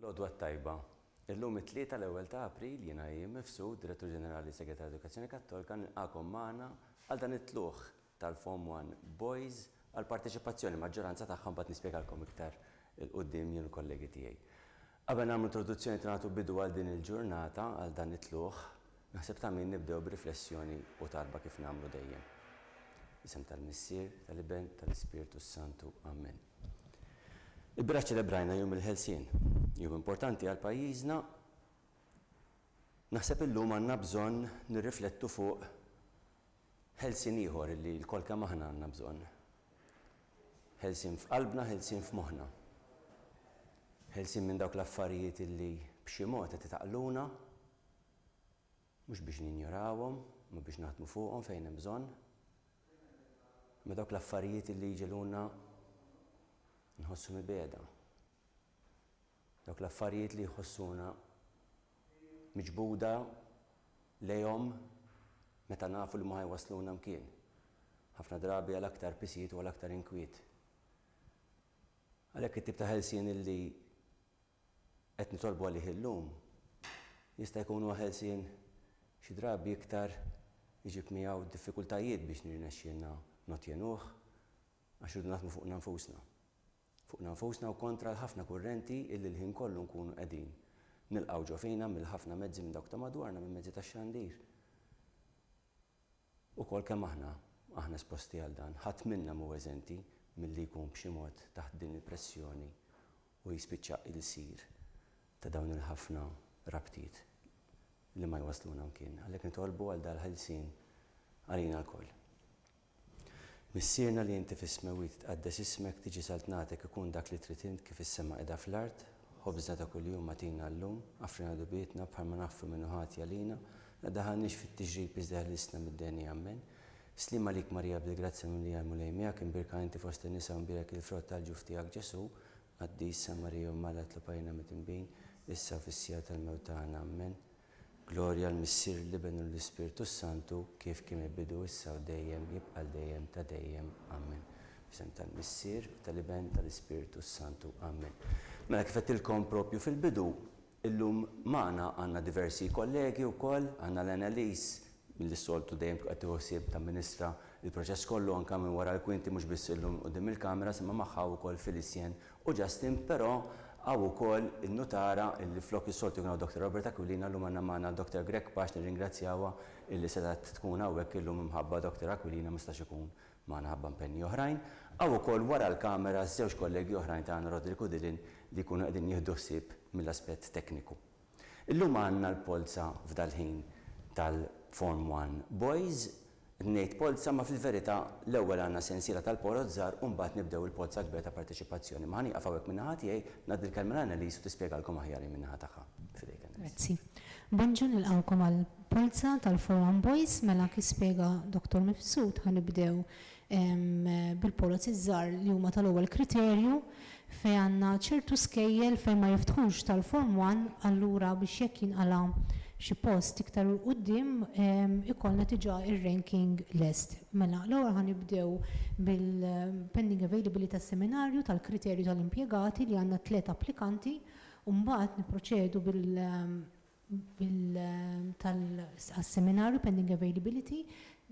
L-għodwa tajba. Illum it-3 l-ewwel ta' April jiena Mifsud, Direttur Ġenerali Segretarju Edukazzjoni Kattolika, nilqakom magħna għal dan it-tluħ tal-Form 1 Boys għal parteċipazzjoni maġġoranza tagħhom bad nispjegalkom iktar il-qudiem jien kollegi tiegħi. Qabel nagħmlu introduzzjoni nagħtu bidu għal din il-ġurnata għal dan it-tluħ, naħseb ta' min nibdew b'riflessjoni u talba kif nagħmlu dejjem. Isem tal-Missier, tal-Ibn, tal-Ispirtu Santu. Amen. Il-bira ċelebrajna jum il-Ħelsien. Jum importanti għal pajjiżna. Naħseb illum għandna bżonn nirriflettu fuq ħelsien ieħor li l-kol kemm aħna għandna bżonn. Ħelsien f'qalbna, ħelsien f'moħħna. Ħelsien minn dawk l-affarijiet illi b'xi mod qed itaqluna, mhux biex ninjorawhom, ma biex naħdmu fuqhom fejn hemm bżonn. Ma dawk l-affarijiet illi jiġiluna nħossu mibeda. Dawk l-affarijiet li jħossuna miġbuda lejhom meta nafu li ma ħajwasluna mkien. Ħafna drabi għal aktar pisijiet u għal aktar inkwiet. Għalhekk it-tip ta' ħelsien illi qed nitolbu għalih illum jista' jkunu ħelsien xi drabi iktar jiġib miegħu diffikultajiet biex nirnexxielna notjenuh għax irridu naħdmu fuqna nfusna. Fuqna nfusna u kontra l-ħafna kurrenti illi l-ħin kollu nkunu qegħdin nilqgħu ġo fina mill-ħafna mezzi minn dawk ta' madwarna minn mezzi tax-xandir. Ukoll kemm aħna esposti għal dan, ħadd minnha mhu eżenti milli jkun b'xi mod taħt din il-pressjoni u jispiċċa il-sir ta' dawn il-ħafna rabtiet li ma jwasluna mkien. Għalhekk nitolbu għal dal-ħelsien għalina l-koll. Missierna li inti fis-smewit tqaddes ismek tiġi saltnatek ikun dak li trid int kif is-sema qiegħda fl-art, ħobżna ta' kuljum magħtina llum, affrina dubietna bħalma naħfru minnu ħati għalina, la daħalniex fit-tiġrib iżda ħlisna mid-deni ammen. Slima lik Marija bil-grazzja milli għalmu lejmijak, imbirka inti fost in-nisa u mbirek il-frott tal-ġuf tiegħek Ġesu, għaddisa Marija u mala tlupajna mit-imbin, issa fis-sija tal-mewt tagħna ammen. Glorja l-Missier l-Ibn u l-Ispirtu Santu kif kien ibidu issa u dejjem jibqa' dejjem ta' dejjem. Amen. Bisem tal-Missier, tal-Ibn, tal-Ispirtu Santu. Amen. Mela kif qedtilkom propju fil-bidu, illum magħna għandna diversi kollegi wkoll, għandna l-Annelies mill-soltu dejjem qed tiħossib tamministra il-proċess kollu anke minn wara l-kwinti mhux biss illum quddiem il-kamera imma magħha wkoll Felicien u Justin, però għaw ukoll il-notara illi flok is-soltu kienu Dr. Robert Aquilina llum għandna magħna Dr. Greg Pax nirringrazzjawha illi setat tkun hawnhekk illum imħabba Dr. Aquilina ma stax ikun magħna ħabba impenni oħrajn. Għaw ukoll wara l-kamera żewġ kollegi oħrajn tagħna Rodrigo Dilin li jkunu qegħdin jieħdu ħsieb mill-aspett tekniku. Illum għandna l-polza f'dal-ħin tal-Form 1 Boys. Ngħid polza ma fil-verità l-ewwel għandna sensiela tal-poro żgħar u mbagħad nibdew il-polza kbir ta' parteċipazzjoni. Ma ħanieqaf hawnhekk min-naħa tiegħi ngħaddi l-kelma l-Annelies u tispjegalkom aħjar min-naħa tagħha. Fidejk Annelies. Grazzi. Bonġu nilqawkom għall-polza tal-Form 1 Boys mela kif spjega Dr. Mifsud ħanibdew bil-polozzi żgħar li huma tal-ewwel kriterju fejn għandna ċertu skejjel fejn ma jiftħux tal-Form 1 allura biex jekk jinqala' xi post iktar il quddiem ikollna diġà ir-ranking lest. Mela l-ewwel ħanibdew bil-pending availability tas-seminarju tal-kriterju tal-impjegati li għandna 3 applikanti u mbagħad nipproċedu tal-seminarju pending availability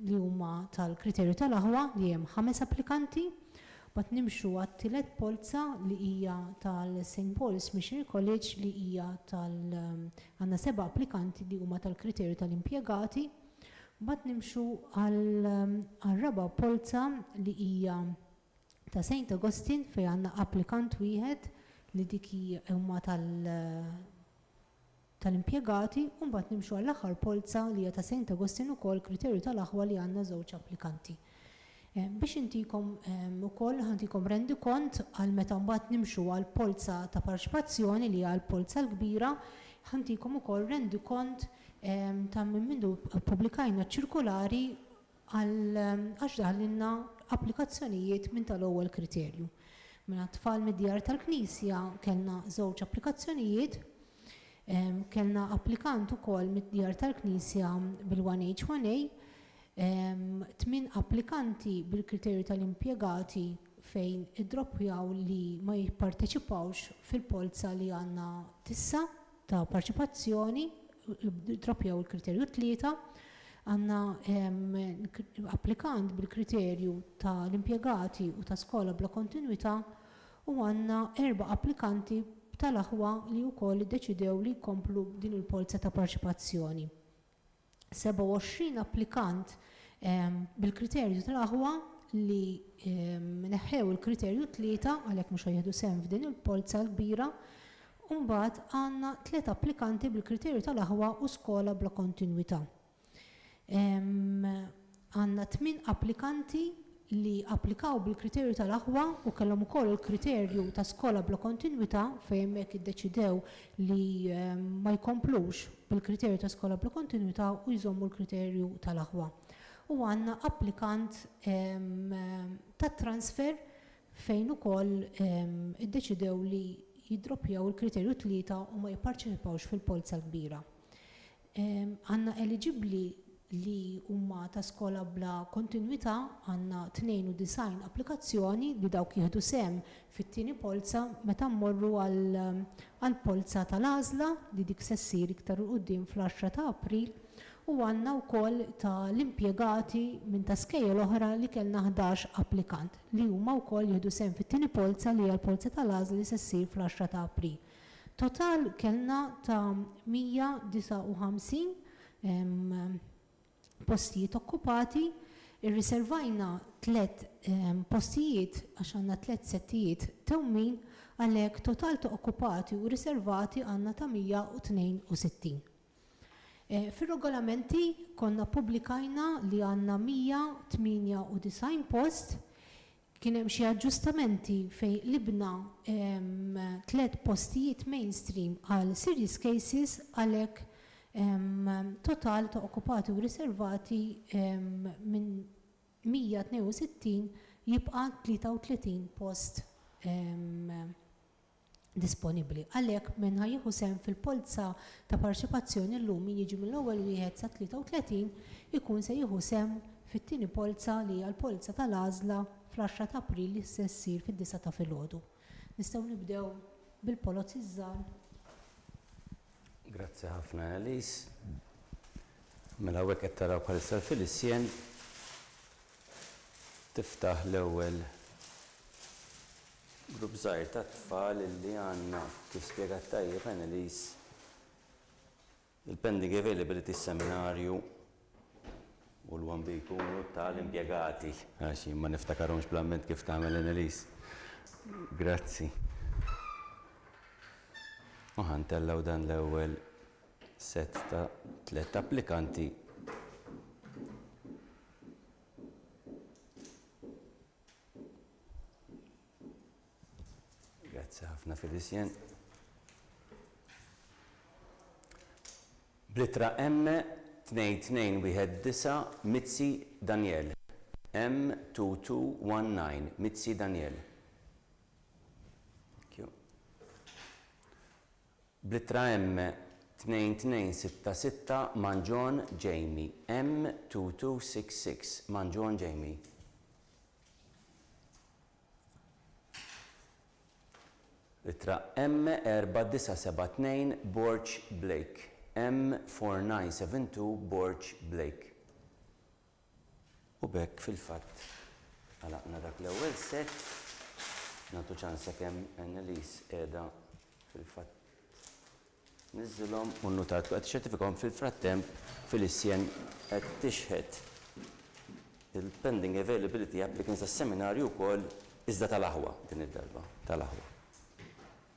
li huma tal-kriterju tal-aħwa li hemm 5 applikanti. Bat nimxu għat-tielet polza li hija tal-St. Paul's Missionary College li hija għandna 7 applikanti li huma tal-kriterju tal-impjegati. Bat nimxu għal-raba polza li hija ta' St. Augustine fejn għandna applikant wieħed li dik huma tal-impjegati u mbagħad nimxu għall-aħħar polza li hija ta' St. Augustine ukoll kriterju tal-aħwa li għandna żewġ applikanti. Biex intikom ukoll ħantikom rendi kont għal meta mbagħad nimxu għal polza ta' parċipazzjoni li għal polza l-kbira, ħantikom ukoll rendi kont ta' minn mindu pubblikajna ċirkolari għax daħlinna applikazzjonijiet minn tal-ewwel kriterju. Mela tfal mid-djar tal-Knisja kellna żewġ applikazzjonijiet, kellna applikant ukoll mid-djar tal-Knisja bil-1H1A, 8 applikanti bil-kriterju tal-impjegati fejn id-droppjaw li ma jipparteċipawx fil-polza li għandna tissa ta' parċipazzjoni, droppjaw il-kriterju 3, għandna applikant bil-kriterju ta' l-impjegati u ta' skola bla kontinuità u għandna 4 applikanti tal-aħwa li wkoll iddeċidew li jkomplu din il-polza ta' parċipazzjoni. 27 applikant bil-kriterju tal-aħwa li neħħew il-kriterju 3 għalhekk mhux jieħdu sehem f'din il-polza l-kbira, u mbagħad għandna 3 applikanti bil-kriterju tal-aħwa u skola bla kontinwità. Għandna 8 applikanti li applikaw bil-kriterju tal-aħwa u kellhom ukoll il-kriterju ta' skola bla kontinwità fejn hekk iddeċidew li ma jkomplux bil-kriterju ta' skola bla kontinwità u jżommu l-kriterju tal-aħwa. U għandna applikant tat transfer fejn ukoll iddeċidew li jiddroppjaw il-kriterju 3 u ma jipparċipawx fil-polza l-kbira. Għandna eligibbli li huma ta' skola bla kontinwità għandna 92 applikazzjoni li dawk jieħdu sehem fit-tieni polza meta mmorru għall polza tal-għażla li dik se ssir iktar il quddiem fl-10 ta' April. U għandna wkoll ta' l-impjegati minn ta' skejjel oħra li kellna 11 applikant li huma wkoll jieħdu sehem fit-tieni polza li hija l-polza tal-għażla li se ssir fl-10 ta' April. Total kellna ta' 159 postijiet okkupati, irriservajna 3 postijiet għax għandna 3 settijiet tewmin għalhekk total ta' okkupati u riservati għandna ta' 162. Fir-regolamenti konna pubblikajna li għandna 198 post, kien hemm xi aġġustamenti fejn libna 3 postijiet mainstream għal serious cases għalhekk total ta' okkupati u riservati minn 162 jibqa' 33 post disponibbli. Għalhekk minn ħajjieħu sehem fil-polza ta' parċipazzjoni llum jiġi mill-ewwel wieħed sa 33 ikun se jieħu sehem fit-tieni polza li hija l-polza tal-għażla fl-10 ta' April li se ssir fid-9 ta' filgħodu. Nistgħu nibdew bil-polozzi żgħar. Grazzi ħafna Elise. Mela hawnhekk qed taraw bħalissa l-Filisjen tiftaħ l-ewwel grupp żgħir ta' tfal li għandna kif spjegat tajjeb Elise il-pending availability seminarju u l-1B jkunu tal-impjegati. Għax ma niftakarhomx bl-amment kif tagħmel Elise. Grazzi. U ħantellaw dan l-ewwel set ta' 3 applikanti. Grazzi ħafna Filisjen. Blittra M2219 Mitzi Daniel. M2219 Mitzi Daniel. Blittra M2266 Manjon Jamie. M2266 Manjon Jamie. Blittra M4972 Borch Blake. M4972 Borch Blake. U bekk fil-fatt għalaqna dak l-ewwel set nagħtu ċansa kemm Elise qiegħda fil-fatt niżilhom u nnutat qed ċertifikhom fil-frattemp Filisjen qed tixħed il-pending availability applicants tas-seminarju wkoll iżda tal-aħwa din id-darba tal-aħwa.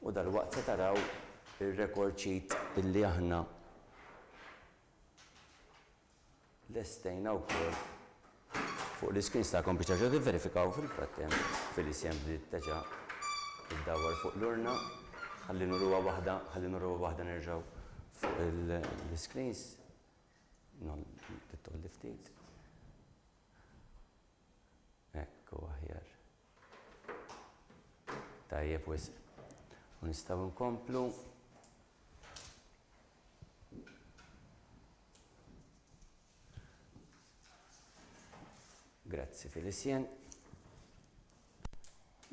U dalwaqt se taraw ir-record sheet illi aħna lestejna wkoll fuq l-iscreens tagħkom biex terġgħu tivverifikaw fil-frattemp Filisjen bdiet teġa' iddawwar fuq l-urna. ħalli nurruha waħda nerġgħu fuq l-screens. Titolli ftit. Ekku aħjar. Tajjeb wisq. U nistgħu nkomplu. Grazzi Filisjen.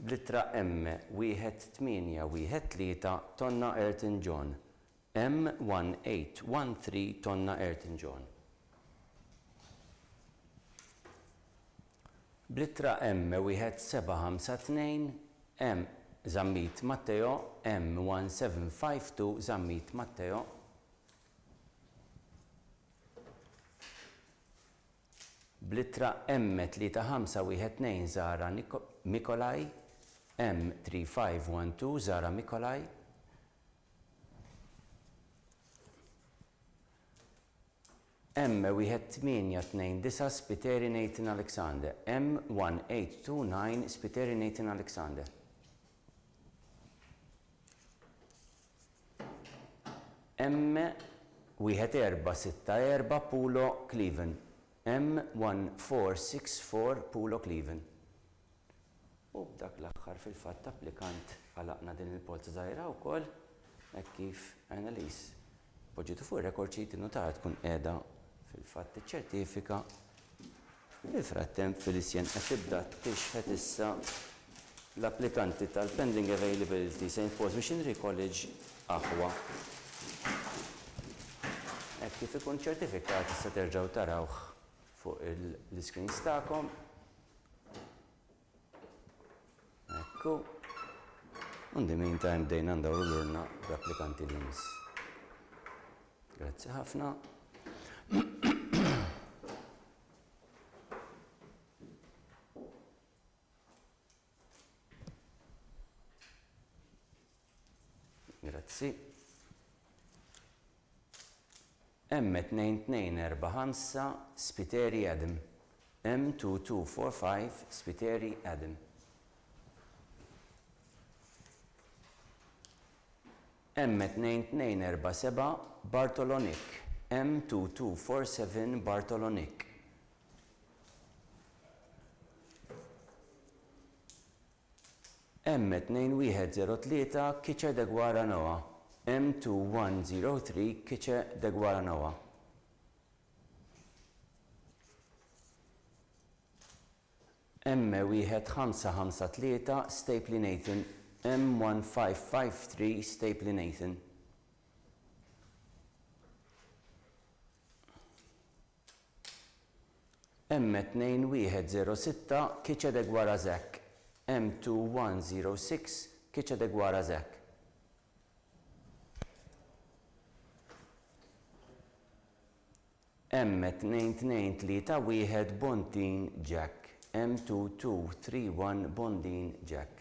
Bl-ittra M1813 tonna Ayrton John. M1813 tonna Ayrton John. Bl-ittra M1752 M Zammit Matteo. M1752 Zammit Matteo. Bl-ittra M3512 Zara Mikolaj. M3512 Zara Mikolaj. M1829 Spiteri Nathan Alexander. M1829 Spiteri Nathan Alexander. M1464 Pulo Cleven. M1464 Pulo Cleven. U b'dak l-aħħar fil-fatt applikant għalaqna din il-polza żgħira wkoll hekk kif Annalise poġġitu fuq ir-record sheet innotata tkun qiegħda fil-fatt iċ-ċertifika. Fil-frattemp Felicien qed tibda tixħet issa l-applikanti tal-Pending Availability St. Paul's Missionary College Aħwa. Hekk kif ikun ċertifikat issa terġgħu tarawh fuq l-screens tagħkom. Ekku. In the meantime dejna ndawru lurna l-applikanti li miss. Grazzi ħafna. Grazzi. M2245 Spiteri Adam. M2245 Spiteri Adam. M2247 Bartolonik. M2247 Bartolonik. M2103 Kiċe de Guaranoa. M2103 Kiċe de Guaranoa. M1553 Stapley Nathan. M1553 Stapley Nathan. M2106 Kiċe de Guarazek. M2106 Kiċe de Guarazek. M2231 Bontin Jack. M2231 Bondin Jack.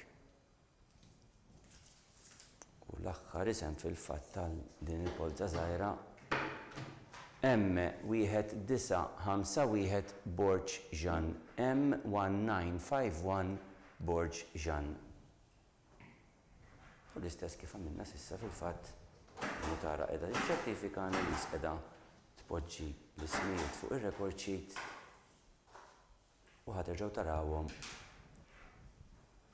U l-aħħar isem fil-fatt tal din il-polza żgħira M1951 Borġ Jean. M1951 Borġ Jean. U l-istess kif għamilna s'issa fil-fatt notara qiegħda tiċċertifika Annalise qiegħda tpoġġi l-ismijiet fuq ir-record sheet u ħaterġgħu tarawhom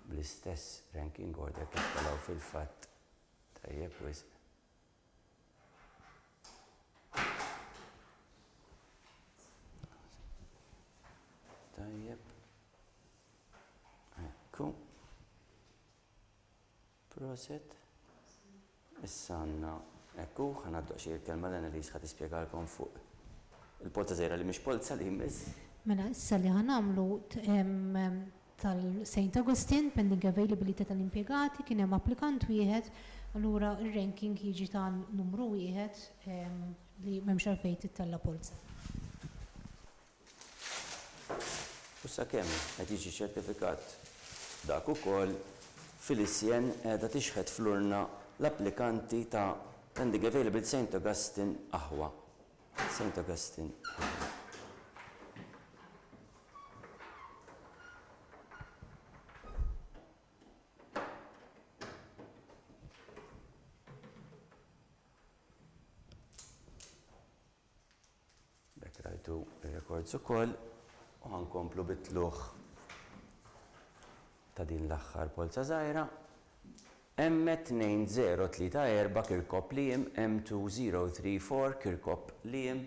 bl-istess ranking order kif taraw fil-fatt. Tajjeb wisq. Tajjeb. Ekku. Proset. Issa għandna ekku ħanaddu xi kelma l-Annalise ħad tispjegalkom fuq il-polza żgħira li mhix polza li jmiss. Mela issa li ħanamlu tal-St. Augustine Pending Availability tal-impjegati kien hemm applikant wieħed. Allura il-ranking jiġi ta' numru wieħed li m'hemmx għalfejn tittella polza. U sakemm qed jiġi ċertifikat dak ukoll Felicien qiegħda tixħed flurna l-applikanti ta' Pending Availability St. Augustine Aħwa. St. Augustine Aħwa. Il-records ukoll u ħankomplu bit-tluħ ta' din l-aħħar polza żgħira. M2034 Kirkop Liem. M2034 Kirkop Liem.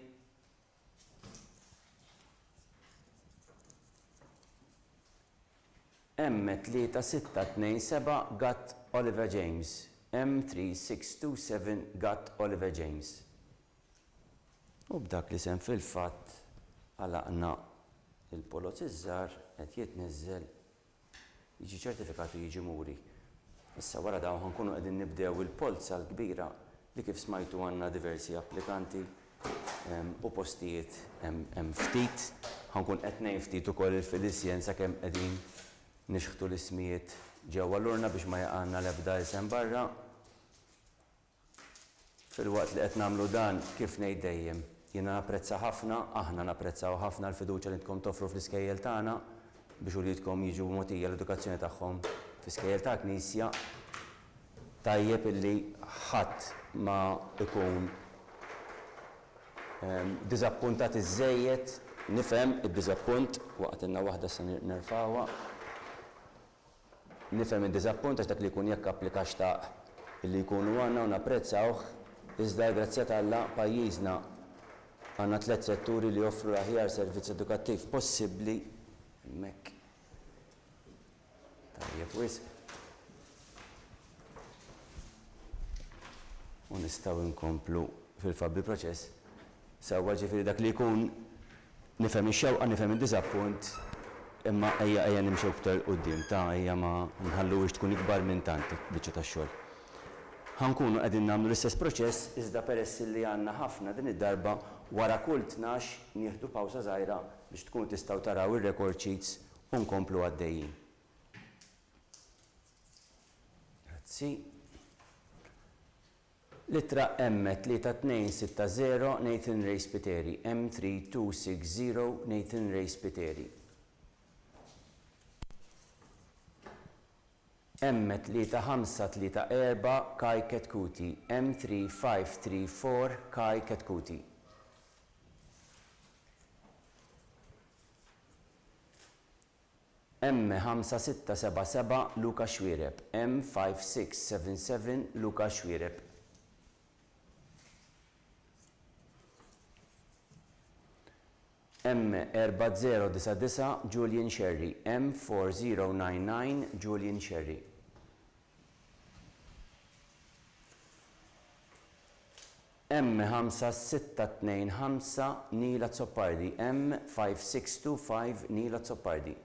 M3627 got Oliver James. M3627 got Oliver James. U b'dak li sem fil-fatt għalaqna il-polot iż-żgħar qed jitniżżel jiġi ċertifikatu jiġi muri. Issa wara dawn ħankunu qegħdin nibdew il-polza l-kbira li kif smajtu għandna diversi applikanti u postijiet hemm ftit. Ħankun qed ngħid ftit ukoll il-Filisjen sakemm qegħdin nixħtu l-ismijiet ġewwa l-urna biex ma jaqgħanna l-ebda isem barra. Fil-waqt li qed nagħmlu dan kif ngħid dejjem, jiena napprezza ħafna, aħna napprezzaw ħafna l-fiduċja li tkom toffru fl-iskejjel tagħna biex uliedkom jiġu mogħtija l-edukazzjoni tagħhom fl-iskejjel ta' Knisja. Tajjeb illi ħadd ma ikun diżappuntat iżżejjed, nifhem id-diżappunt waqt inna waħda se nerfawha. Nifhem id-diżappunt għax dak li jkun jekk applika xtaq illi jkunu għandna u napprezzawh, iżda grazzja tal-Alla pajjiżna għandna 3 setturi li joffru l-aħjar servizz edukattiv possibbli hemmhekk. Tajjeb wisq. U nistgħu nkomplu fil-fabbri proċess. Sewwa ġifieri dak li jkun nifhem ix-xewqa, nifhem id-diżappunt, imma ejja nimxew ktar quddiem ejja ma nħalluhiex tkun ikbar minn tant biċċa tax-xogħol. Ħankunu qegħdin nagħmlu l-istess proċess iżda peress li għandna ħafna din id-darba wara kull 12 nieħdu pawża żgħira biex tkunu tistgħu taraw ir-record sheets u nkomplu għaddejjin. Grazzi. Littra M3260 Nathan Ray Spiteri, M3260 Nathan Ray Spiteri. M3534 Kai Ketkuti, M3534 Kai Ketkuti. M5677 Luka Xwiereb, M5677 Luka Xwiereb. M4099 Julian Sherry, M4099 Julian Sherry. M5625 Nila Zoppardi, M5625 Nila Zoppardi.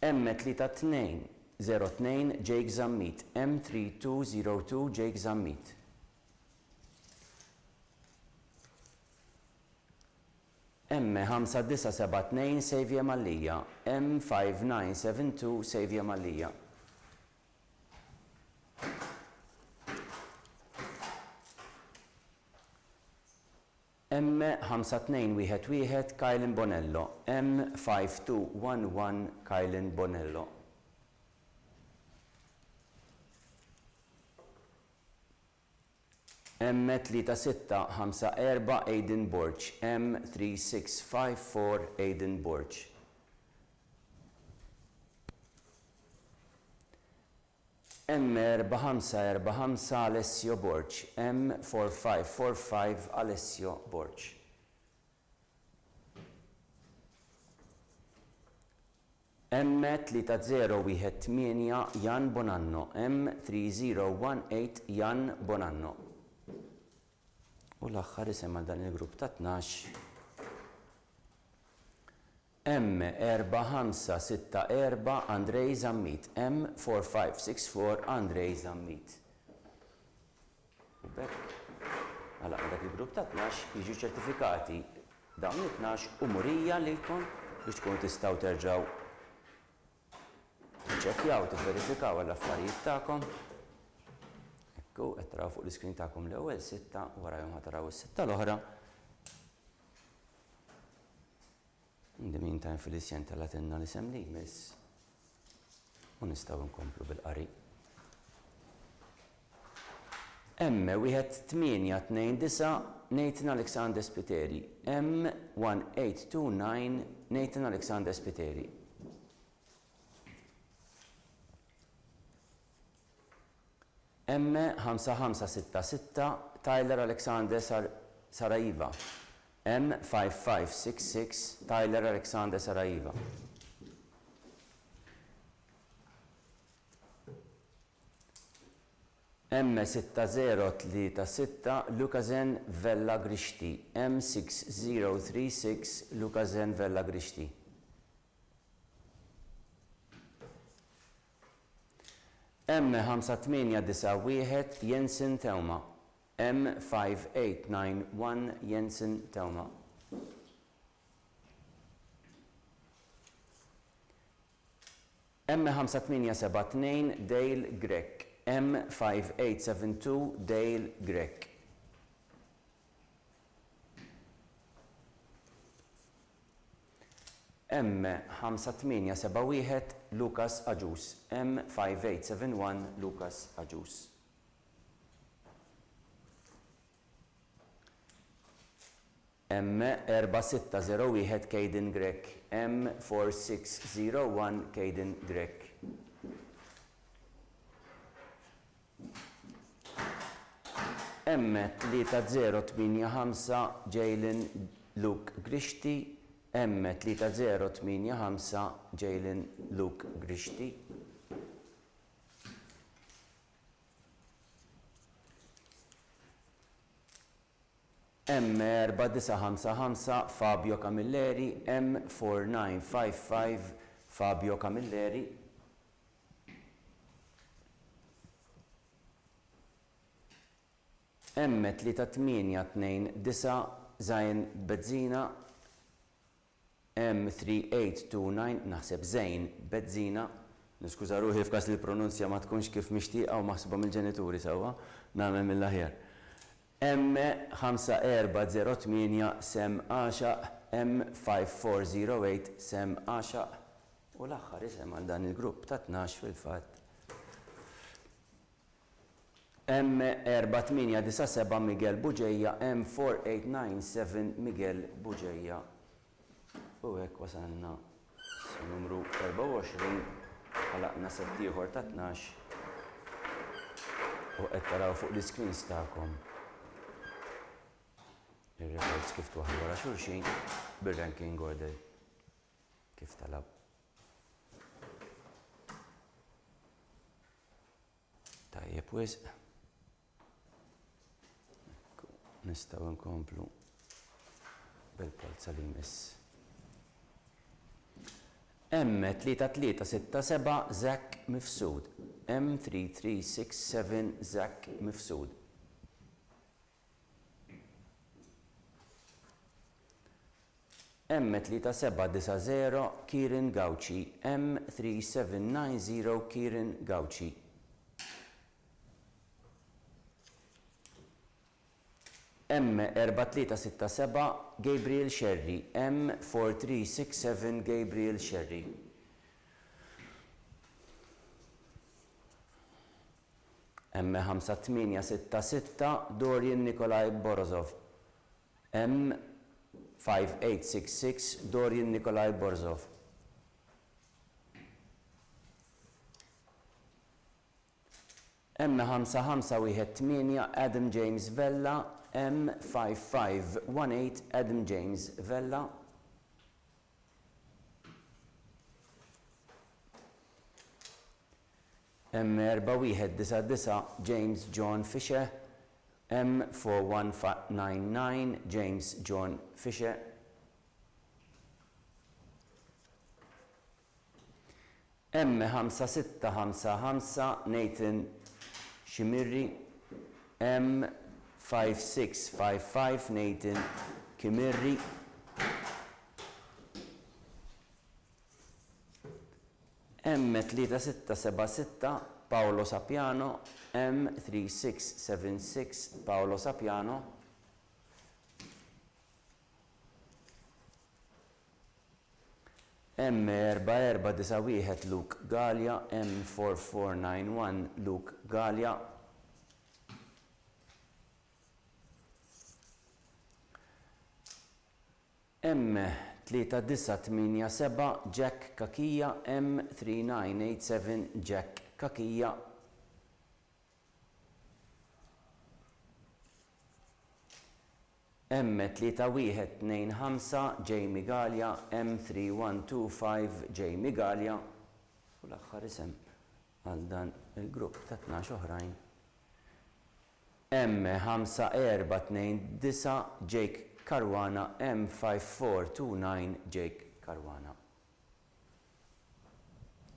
M3202 Jake Zammit, M3202 Jake Zammit. M5972 Savia Mallija, M5972 Savia Mallija. M5211 Kylen Bonello, M5211 Kylen Bonello. M3654 Aiden Borch, M3654 Aiden Borch. M4545 Alessio Borch, M4545 Alessio Borch. M3018 Jan Bonanno, M3018 Jan Bonanno. U l-aħħar isem għal dan il-grupp ta' 12 M4564 Andrej Zammit, M4564 Andrej Zammit. U bekk, għalaqna dak il-grupp ta' 12 jiġu ċertifikati dawn it-12 u murija lilkom biex tkunu tistgħu terġgħu tiċċekkjaw tivverifikaw għall-affarijiet tagħkom. Ekku qed taraw fuq l-iskrin tagħkom l-ewwel 6 u warahom ħataraw is-6 l-oħra. In the meantime Filisjen tal-għatinna l-isem li jmiss u nistgħu nkomplu bil-qari. M1829 Nathan Alexander Spiteri, M1829 Nathan Alexander Spiteri. M5566 Tyler Alexander Saraiva, M5566 Tyler Alexander Sarajeva. M6036 Lukazen Vella Grishti. M6036 Lukazen Vella Grishti. M5891 Jensen Teuma. M5891 Jensen Teuma. M5872 Dale Grek. M5872 Dale Grek. M5871 Lucas Aġus. M5871 Lucas Aġus. M4601 Caden Grek. M4601 Caden Grek. M3085 Jalen Luke Grishti. M3085 Jalen Luke Grishti. M4955 Fabio Camilleri. M4955 Fabio Camilleri. M3829 Zain Bedzina. M3829 naħseb Zain Bedzina. Niskuża ruħi f'każ li l-pronunzja ma tkunx kif mixtieqa u maħsuba mill-ġenituri sewwa, nagħmel mill-aħjar. M5408 Sem Għaxaq. M5408 Sem Għaxaq. U l-aħħar isem għal dan il-grupp ta' 12 fil-fatt. M4897 Miguel Buġejja. M4897 Miguel Buġejja. U hekk wasalna numru 24 ħalaqna set ieħor ta' 12 u qed taraw fuq l-iskreens tagħkom ir-records kif twaħħlu wara xulxin bir-ranking order kif talab. Tajjeb wisq. Nistgħu nkomplu bil-polza li jmiss. M3367 Zak Mifsud. M3367 Zak Mifsud. M3790 Kieran Gawci. M3790 Kieran Gawci. M4367 Gabriel Sherry. M4367 Gabriel Sherry. M5866 Dorian Nikolai Borzov. M5866 Dorian Nikolai Borzov. M5518 Adam James Vella. M5518 Adam James Vella. M4199 James John Fisher. M4199 James John Fisher. M5655 Nathan Shimirri. M5655 Nathan Kimirri. M3676 Paolo Sapiano. M3676 Paolo Sapiano. M4491 Luke Gallia. M4491 Luke Gallia. M3987 Jack Kakija. M3987 Jack Kakija. M3125 Jamie Gallia, M3125 Jamie Gallia, u l-aħħar isem għal dan il-grupp ta' 12 oħrajn. M5429 Jake Caruana, M5429 Jake Caruana.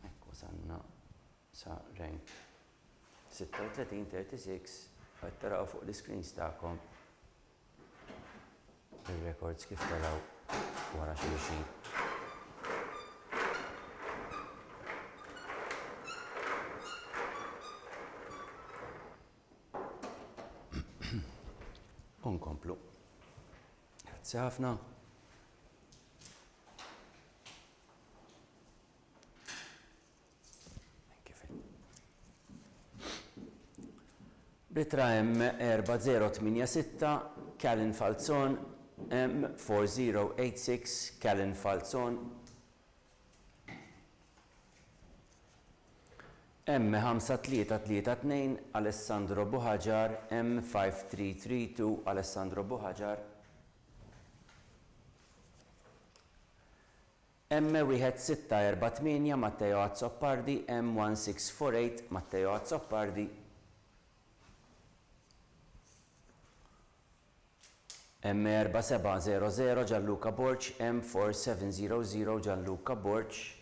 Ekku sanna sa rank 36-36 għed taraw fuq l-screens ta'kom il-records kif taraw wara xulxin. Unkomplu. Grazie ħafna. Ritra M4086 Calin Falzon, M4086 Calin Falzon, M5332 Alessandro Buhajar, M5332 Alessandro Buhajar, M1648 Matteo Azzoppardi, M1648 Matteo Azzoppardi, M4700 Gianluca Borch, M4700 Gianluca Borch.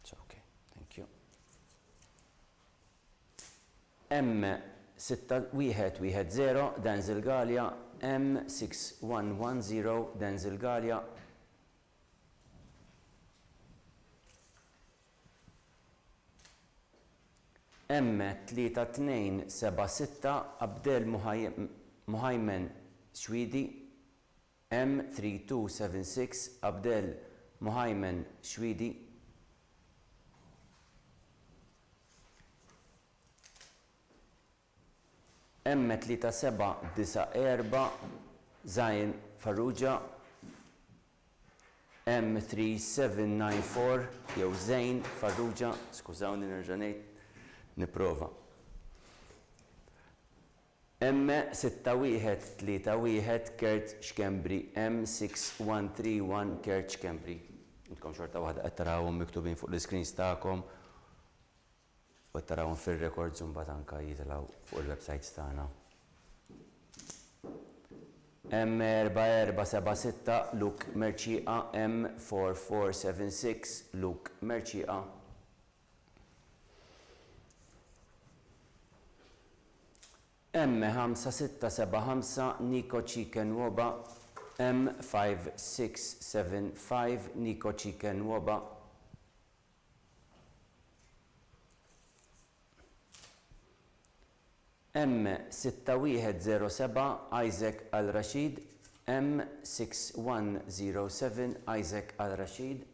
It's okay, thank you. M6110 Denzel Gallia, M6110 Denzel Gallia. M3276 Abdel Muhaymen Swidi, M3276 Abdel Muhaymen Swidi, M3794 Zain Farrugia, M3794 jew Zain Farrugia, skużawni nerġa' niprova. M6131 Kert Xkembri, M6131 Kert Xkembri. Intkom xorta waħda qed tarawhom miktubin fuq l-screens tagħkom u qed tarawhom fir-records u mbagħad anke jitilgħu fuq il-websites tagħna. M4476 Luke Merċieqa, M4476 Luke Merċieqa. M5675 Nico Chicken Woba, M5675 Nico Chicken Woba. M6107 Isaac Al-Rashid, M6107 Isaac Al-Rashid.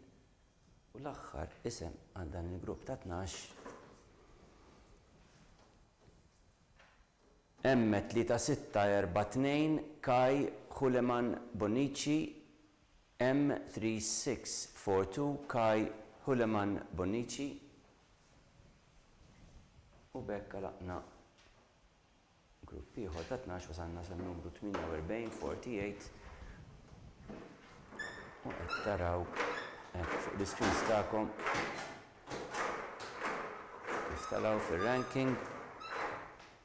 U l-aħħar isem għal dan il-grupp ta' 12 M3642 Kai Huleman Bonici, M3642 Kai Huleman Bonici. U bekka laqna gruppi ieħor ta' 12 wasalna sal-numru 4848. U qed taraw fuq l-screens tagħkom kif taraw fir-ranking.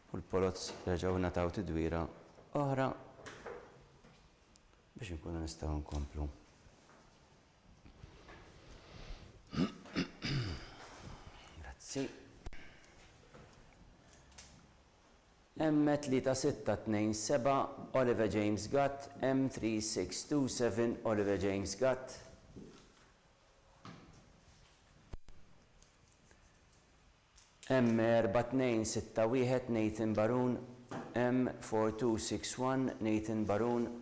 U l-polots reġgħu nataw tidwira oħra biex inkunu nistgħu nkomplu. Grazzi. M3627 Oliver James Gatt, M3627 Oliver James Gatt. M4261 Nathan Barun, M4261 Nathan Barun.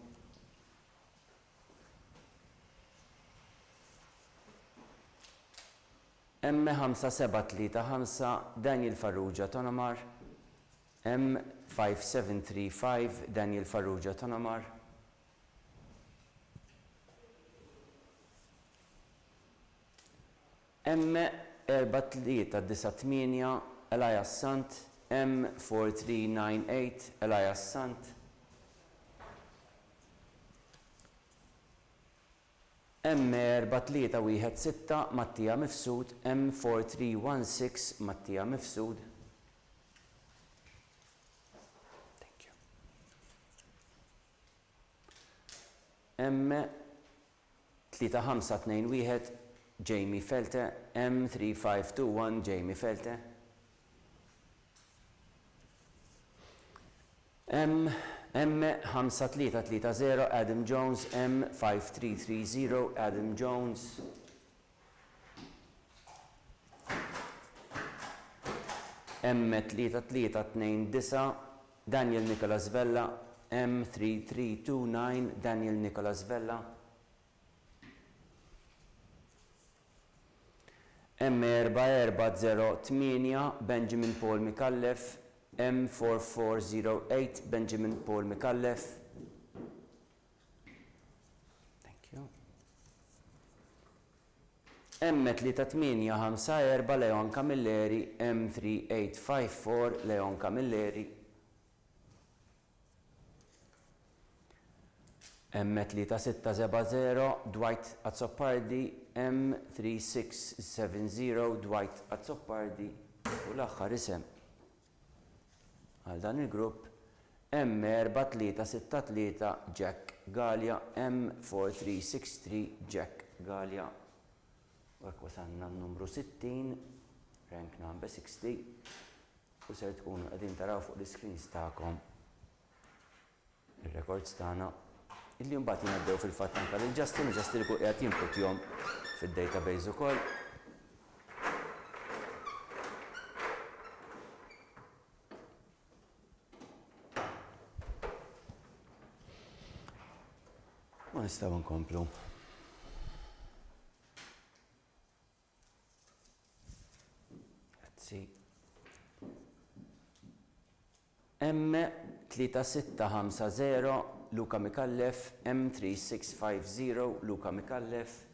M5735 Daniel Farrugia Tonamar, M5735 Daniel Farrugia Tonamar. M4398 Elias Sant, M4398 Elias Sant. M4316 Mattija Mifsud, M4316 Mattija Mifsud. Thank you. M3521 Jamie Felte, M3521 Jamie Felte. M5330 Adam Jones, M5330 Adam Jones. M3329 Daniel Nicholas Vella, M3329 Daniel Nicholas Vella. M4408 Benjamin Paul Mikallef, M4408 Benjamin Paul Mikallef. Thank you. M3854 Leon Camilleri, M3854 Leon Camilleri. M3670 Dwight Azzopardi, M3670 Dwight Azzopardi. U l-aħħar isem għal dan il-grupp M4363 Jack Gallia, M4363 Jack Gallia. Għak wasanna n-numru 60, rank number 60, u ser tkunu għedin taraw fuq l-screens ta'kom il-rekords tagħna illi mbagħad jingħaddew fil-fatt anke lil Justin, Justin ikun qiegħed jinputihom fid-database ukoll. Ma nistgħu nkomplu. Grazzi. M3650 Luka Mikallef, M3650 Luka Mikallef.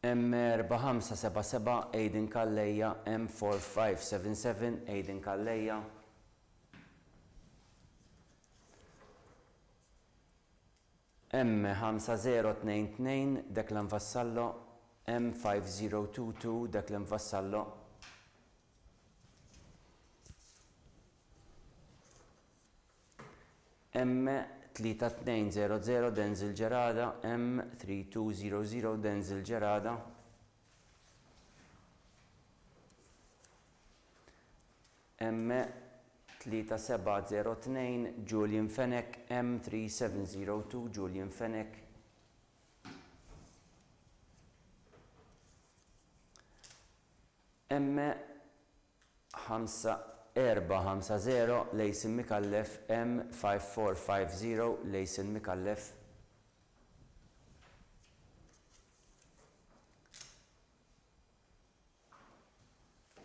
M4577 Aiden Kalleja, M4577 Aiden Kalleja. M5022 Declan Vassallo, M5022 Declan Vassallo. M3200 Denzel Gerada, M3200 Denzel Gerada. M3702 Julian Fenech, M3702 Julian Fenech. M5450 Lejsin Mikallef, M5450 Lejsin Mikallef.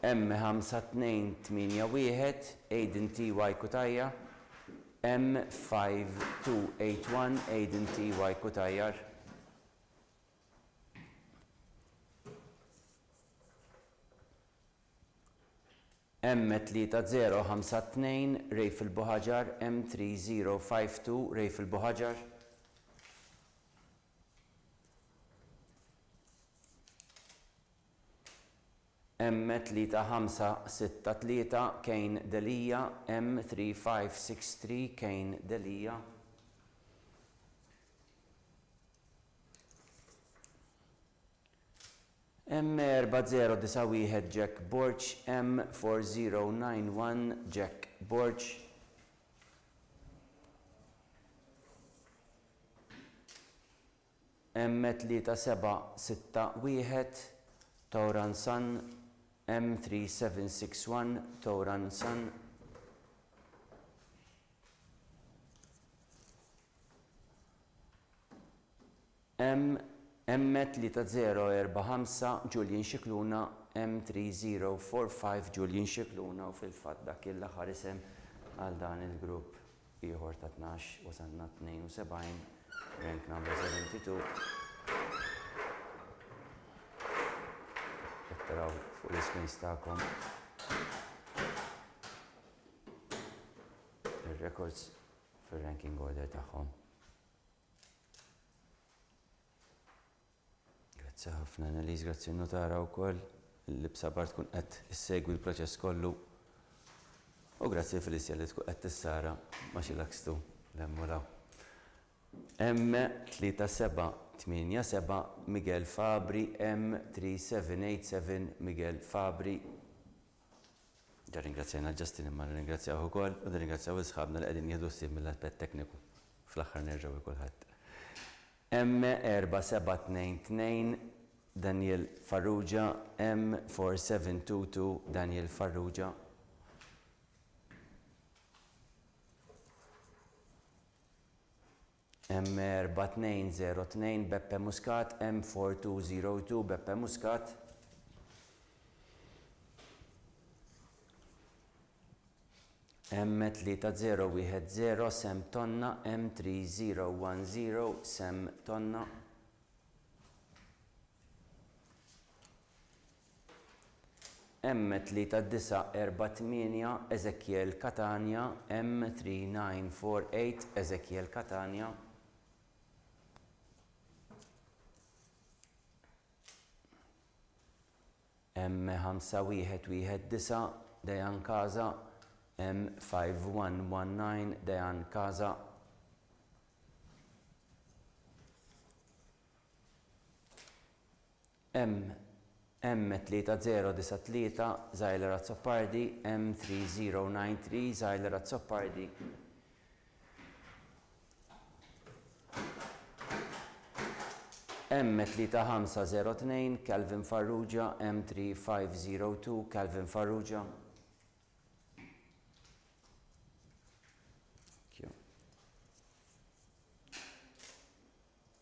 M5281 Aiden T.Y. Kutajja, M5281 Aiden T.Y. Kutajjar. M3052 Rejf il-Buħaġar, M3052 Rejf il-Buħaġar. M3563 Kane Delija, M3563 Kane Delija. M4091 Jack Borch, M4091 Jack Borch. M3761 Tauran San, M3761 Tauran San. M3045 Julian Xikluna, M3045 Julian Xikluna, u fil-fatt dak il-aħħar isem għal dan il-grupp ieħor ta' 12 wasanna 72, rank number 72. Taraw fuq l-ismis tagħkom. records fil-ranking order tagħhom. Grazzi ħafna Annelies, grazzi n-notara wkoll li b'sabar tkun qed issegwi l-proċess kollu. U grazzi Felicia li tkun qed tissara ma xilakstu l-emmulaw. M3787 Miguel Fabri, M3787 Miguel Fabri. Ġa ringrazzjajna Justin imma ringrazzjaw ukoll u ringrazzjaw isħabna li qegħdin jieħdu ssib mill-aspett tekniku. Fl-aħħar nerġgħu kulħadd. M4722 Daniel Farrugia, M4722 Daniel Farrugia. M4202 Beppe Muscat, M4202 Beppe Muscat. M3010 Sem Tonna, M3010 Sem Tonna. M3948 Ezekiel Catania, M3948 Ezekiel Catania. M5119 Dejan Kaza, M5119 Dejan Kaza. M3093 Zajler Azzopardi, M3093 Zajler Azzopardi. M3502 Calvin Farrugia, M3502 Calvin Farrugia.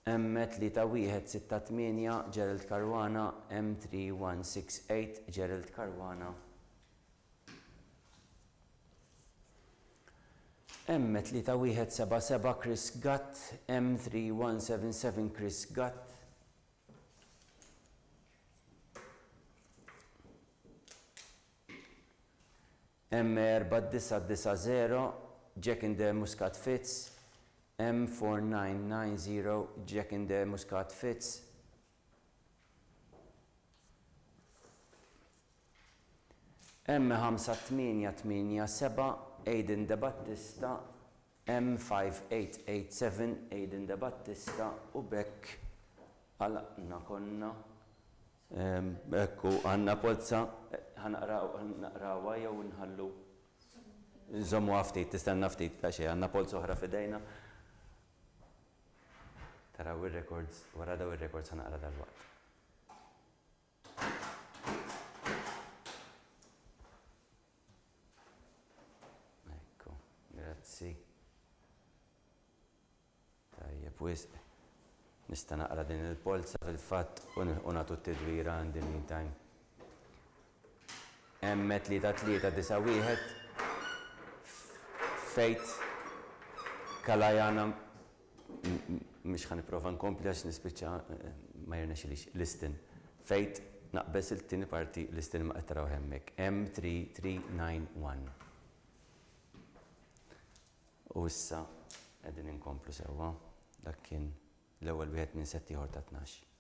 M3168 Gerald Caruana, M3168 Gerald Caruana. M3177 Chris Gutt, M3177 Chris Gutt. M4990 Jack in the Muscat Fitz, M4990 Jack in the Muscat Fitz. M5887 Aiden De Battista, M5887 Aiden De Battista u bekk għalaqna konna. Ekku għanna polza, ħanaqrawa jew nħallu. Nżommu għaftit, tistenna ftit ta' xej, għanna polza oħra fidejna. Taraw il-records, wara daw il-records ħanaqra dal-waqt. Ekku, grazzi. Tajjeb, wisq. Nista' naqra din il-polza fil-fatt u nagħtu t-tidwira in the meantime. M3391 Fejt Kalajana mhux ħaniprofa nkompli għax nispiċċa ma jirnexxilix Liston. Fejt naqbes il-tieni parti Liston ma qed taraw hemmhekk. M3391. U issa qegħdin inkomplu sewwa. Dak kien l-ewwel wieħed minn set ieħor ta' 12.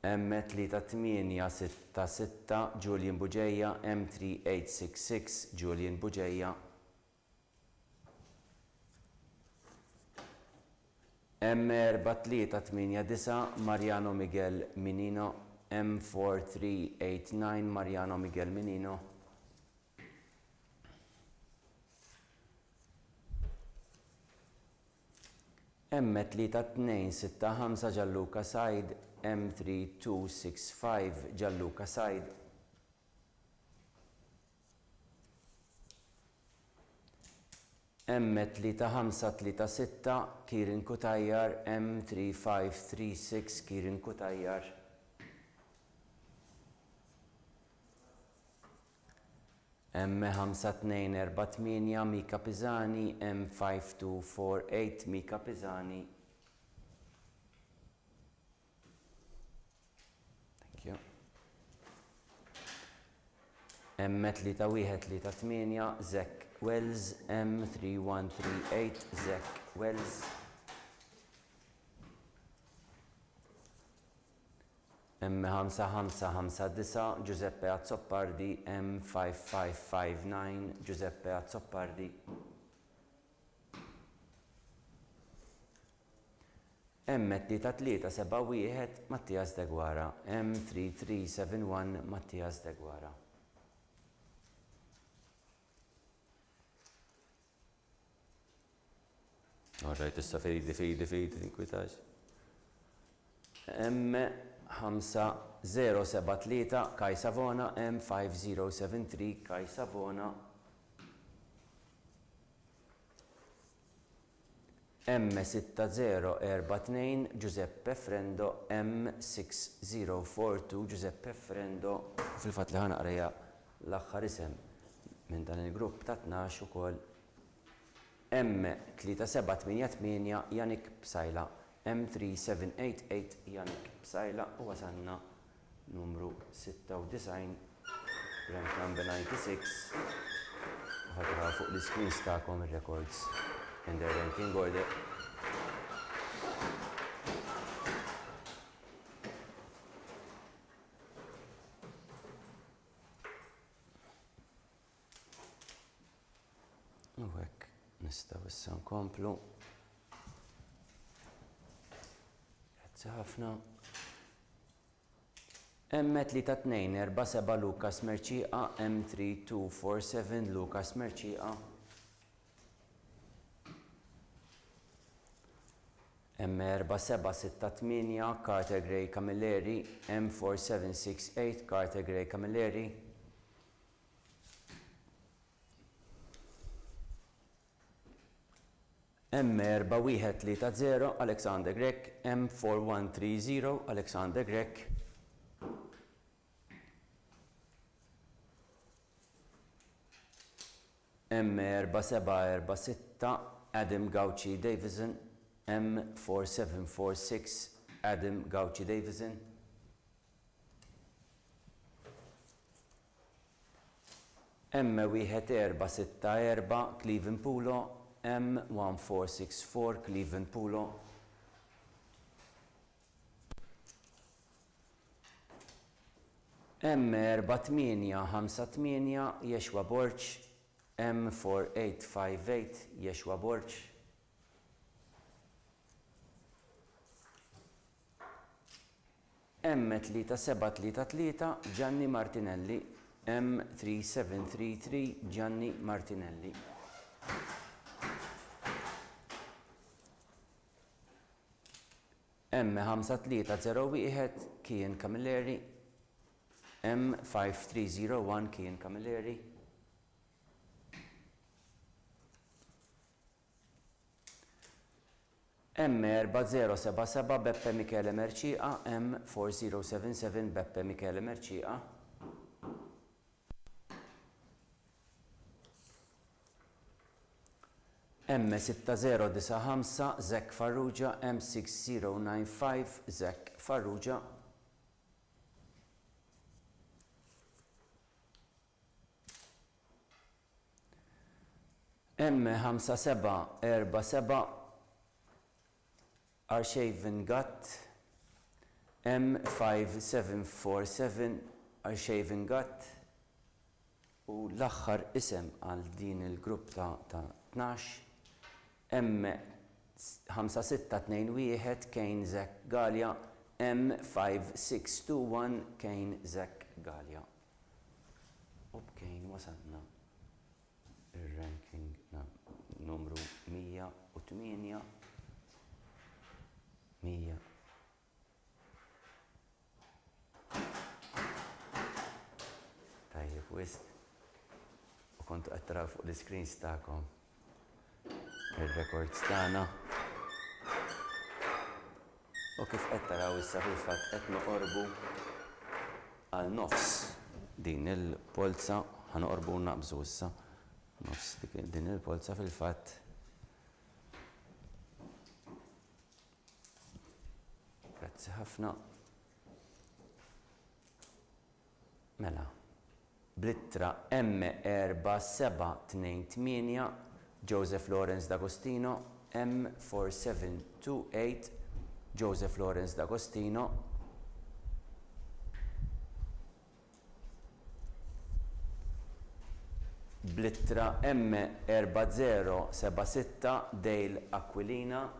M3866 Julian Buġejja, M3866 Julian Buġejja. M4389 Mariano Miguel Minino, M4389 Mariano Miguel Minino. M3265 Gianluca Said, M3265 Gianluca Said. M3536 Kirin Kutajjar, M3536 Kirin Kutajjar. M5248 Mika Pisani, M5248 Mika Pisani. Thank you. M3138 Zach Wells, M3138 Zach Wells, M5559 Giuseppe Azzoppardi, M5559 Giuseppe Azzoppardi, M3371 Mattias De Guara, M3371 Mattias De Guara. Alright, issa fejdi, tinkwitax. M5073 Kai Savona, M5073 Kai Savona, M6042 Giuseppe Frendo, M6042 Giuseppe Frendo, fil-fatt li ħanaqrija l-aħħar isem minn dan il-grupp ta' 12 ukoll. M3788 Janik Bsajla, M3788 Janik Bsajla u wasanna numru 96, rank number 96, ħadra fuq l-screens ta'kom il-records in their ranking order. U hekk nistgħu issa nkomplu. Grazzi ħafna. M3247 Lukas Merċieqa, M3247 Lukas Merċieqa, M4768 Carter Gray Camilleri, M4768 Carter Gray Camilleri, M4130 Alexander Grek, M4130 Alexander Grek, M4746 Adam Gauci Davison, M4746 Adam Gauci Davison, M1464 Cleveland Pulo, M1464 Cleveland Pulo, M4858 Yeshua Borch, M4858 Yeshua Borch, M3733 Gianni Martinelli, M3733 Gianni Martinelli, M5301 Kian Camilleri, M5301 Kian Camilleri, M4077 Beppe Michele Merċieqa, M4077 Beppe Michele Merċieqa, M6095 Zek Farrugia, M6095 Zek Farrugia, M5747 Arshaven Gutt, M5747 Arshaven Gutt, u l-aħħar isem għal din il-grupp ta' 12, M5621 Kane Zek Gallia, M5621 Kane Zek Gallia. U b'Kane wasalna il-ranking numru 108. 100. Tajjeb, wisq. U kontu qed taraw fuq l-screens tagħkom ir-records tagħna. U kif qed taraw issa fil-fatt qed noqorbu għal nofs din il-polza, ħanoqorbu naqbżu issa. Nofs din il-polza fil-fatt. Grazzi ħafna. Mela, Blittra M4728 Joseph Lawrence D'Agostino, M4728 Joseph Lawrence D'Agostino, Blittra M4076 Dale Aquilina,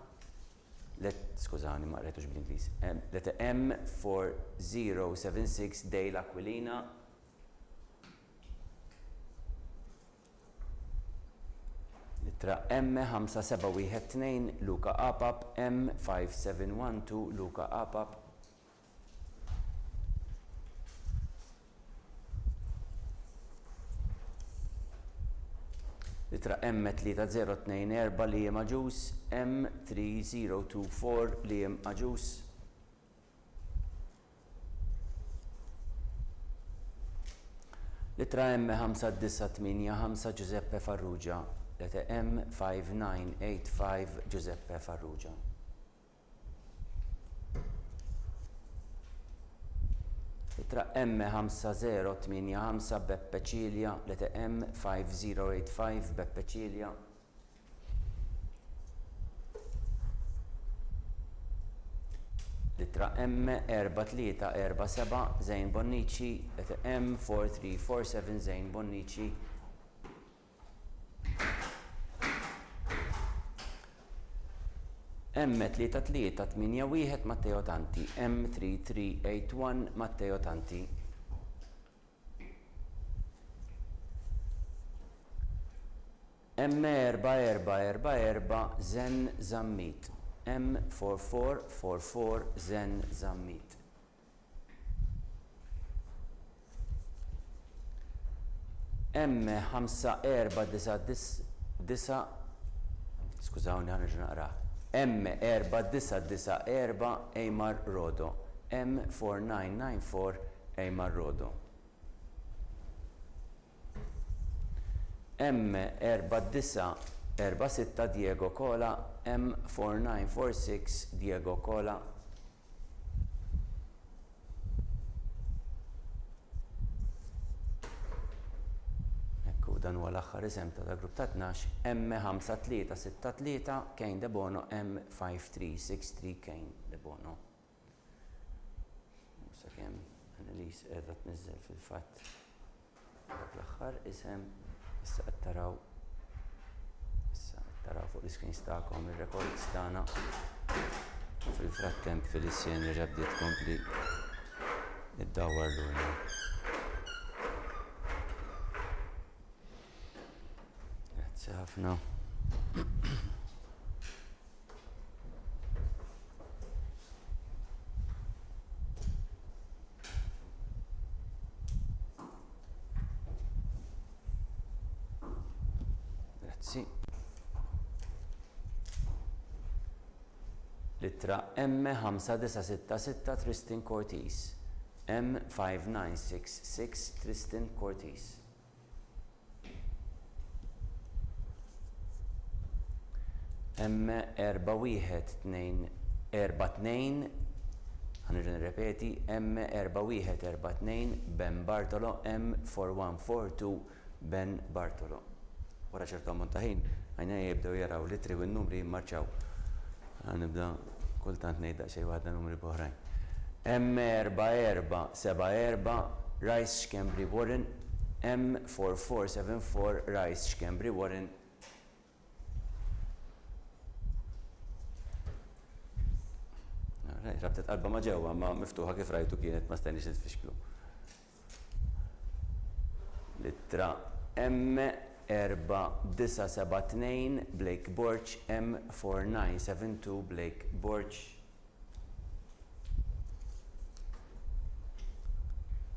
skużani ma rretux bl-Ingliż, letter M4076 Dale Aquilina, Litra M5712 Luca Apap, M5712 Luca Apap, Litra M3024 Liam Aġus, M3024 Liam Aġus, Litra M5985 Giuseppe Farrugia, letter M5985 Giuseppe Farrugia. Litra M5085 Beppe Cilia, letter M5085 Beppe Cilia. Litra M4347 Zejn Bonnici, letter M4347 Zejn Bonnici. M3381 Matteo Tanti, M3381 Matteo Tanti. M4444 Zen Zammit, M4444 Zen Zammit. M5499 skużawni ħanerġa' naqrah. M4994 Eymar Rodo, M4994 Eymar Rodo. M4946 Diego Cola, M4946 Diego Cola. Dan huwa l-aħħar isem ta' grupp ta' 12, M5363 Kane De Bono, M5363 Kane De Bono. Musa kemm Annelies qiegħda tniżżel fil-fatt dak l-aħħar isem issa qed taraw fuq l-iskreens tagħkom ir-records tagħna. Fil-frattemp Felicien reġa' bdiet tkompli iddawwar lura. ħafna. Grazzi. Litra M5966 Tristan Cortis, M5966 Tristan Cortis. M4142 ħanerġa' nirrepeti, M4142 Ben Bartolo, M4142 Ben Bartolo. Wara ċertu ammont ta' ħin ħajna jibdew jaraw litri u n-numri jimmarċaw. Nibda kultant ngħid daqsxejn waħda numri b'oħrajn. M4474 Rice Schembri Warren, M4474 Rice Schembri Warren. Rabtet qalba ma ġewwa ma miftuħa kif rajtu kienet ma stajniex nitfixklu. Litra M4972 Blake Borch, M4972 Blake Borch.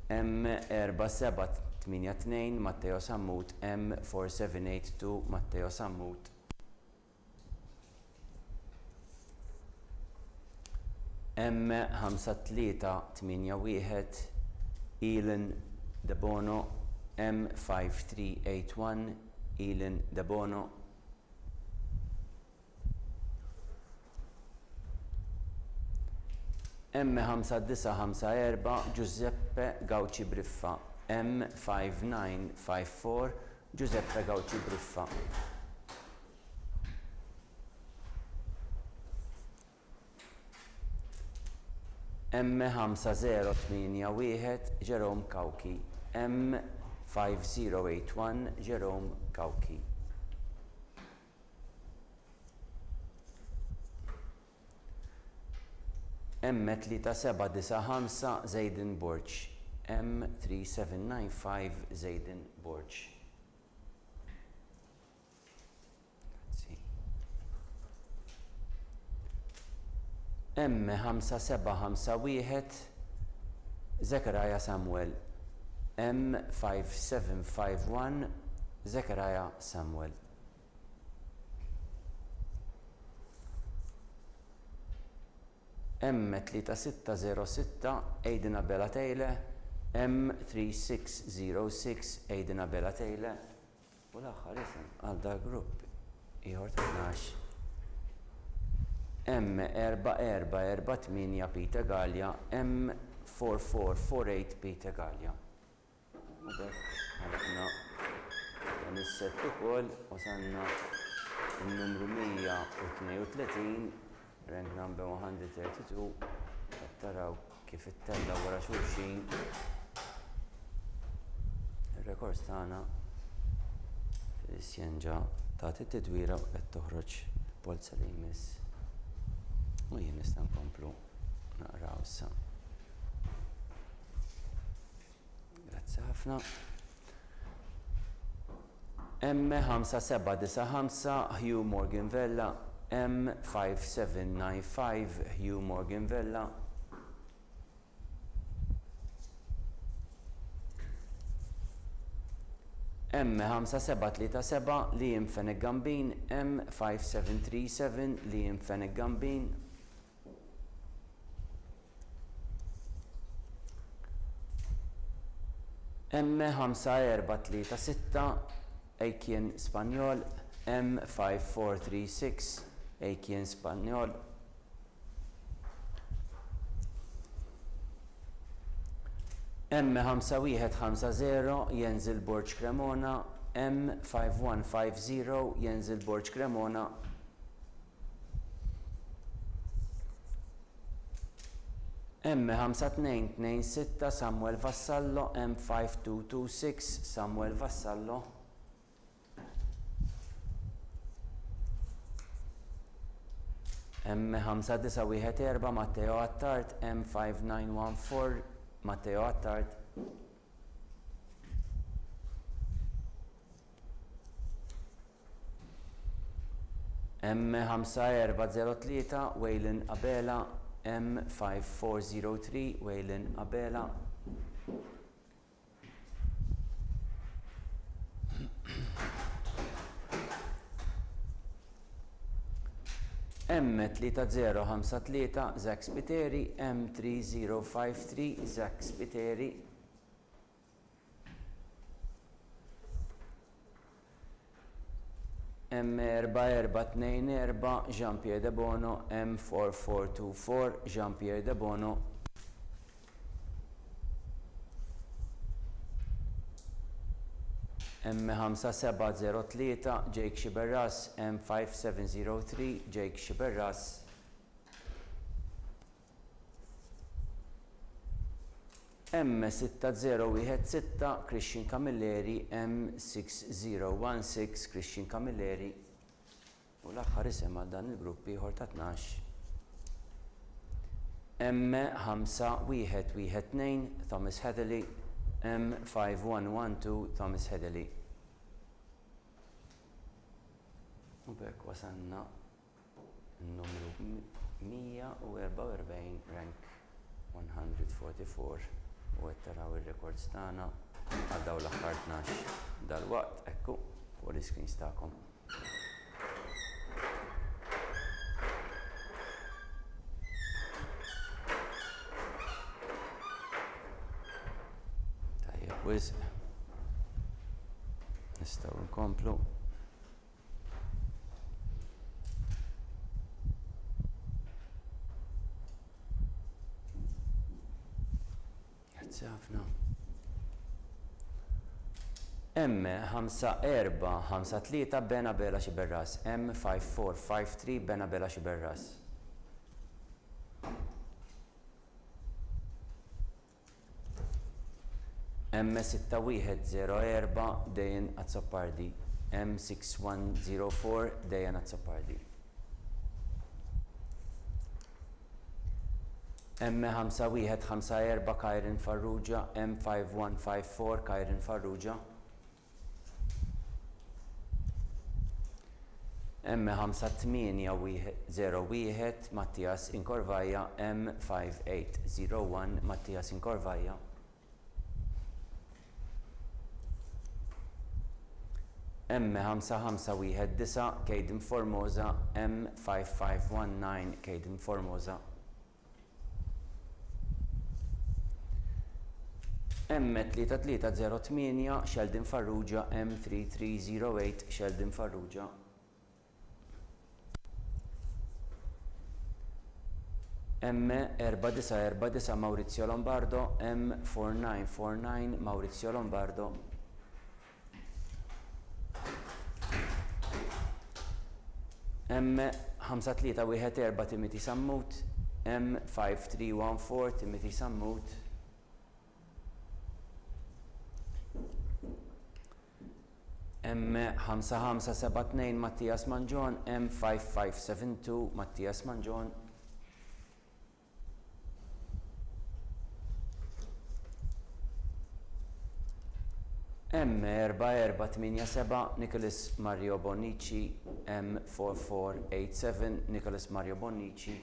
M4782 Matteo Sammut, M4782 Matteo Sammut. M5381 Elin De Bono, M5381 Elin De Bono. M5954 Giuseppe Gauci Briffa, M5954 Giuseppe Gauci Bruffa. M5081 Jerome Kauki. M5081 Jerome Kauki. M3795 Zaiden Borch. M3795 Zaiden Borch. M5751 Zechariah Samuel. M5751 Zechariah Samuel. M3606 Aiden Abella Taylor. M3606 Aiden Abella Taylor. U l-aħħar isem għal dal grupp ieħor ta' 12. M4448 Peter Gallia. M4448 Peter Gallia. U bekk ħafna dan is-sett ukoll wasalna n-numru 132 rank number 132 qed taraw kif ittella wara xulxin ir-rekords tagħna fis-sjenġa tagħti t-tidwira u qed toħroġ polza li jmiss. U jien nista' nkomplu naqraw issa. Grazzi ħafna. M5795 Hugh Morganvella. M5795 Hugh Morganvella. M5737 Liam Fenegambin. M5737 Liam Fenegambin. M5436 Aikien Spanjol. M5436 Aikien Spanjol. M5150 Jenzil Borch Cremona. M5150 Jenzil Borch Cremona. M5226 Samuel Vassallo. M5226 Samuel Vassallo. M5914 Matteo Attard. M5914 Matteo Attard. M5403 Waylon Abela. M5403 Waylon Abela. M3053 Zach Spiteri. M3053 Zach Spiteri. M4424 Jean-Pierre De Bono. M4424 Jean-Pierre De Bono. M5703 Jake Shiberras. M5703 Jake Shiberras. M6016 Christian Camilleri. M6016 Christian Camilleri. U l-aħħar isem għal dan il-grupp ieħor ta' 12. M5112 Thomas Heatherley. M5112 Thomas Heatherley. U bekk wasanna n-numru 144 rank 144 u qed taraw ir-rekords tagħna għal dawn l-aħħar 12 dal-waqt ekku fuq l-iskreens tagħkom. Wisq nistgħu nkomplu. Grazzi ħafna. M5453 Benabela Xiberras. M5453 Benabela Xiberras. M6104 Dejan Azzopardi. M6104 Dejan Azzopardi. M5154 Kairin Farrugia. M5154 Kairin Farrugia. M5801 Mattias Inkorvaja. M5801 Mattias Inkorvaja. M5519 Kejdim Formosa. M5519 Kejdim Formosa. M3308 Sheldon Farrugia. M3308 Sheldon Farrugia. M4949 Maurizio Lombardo. M4949 Maurizio Lombardo. M5314 Timothy Sammut. M5314 Timothy Sammut. M5572 Mattias Mangion. M5572 Mattias Mangion. M4487 Nicholas Mario Bonici. M4487 Nicholas Mario Bonici.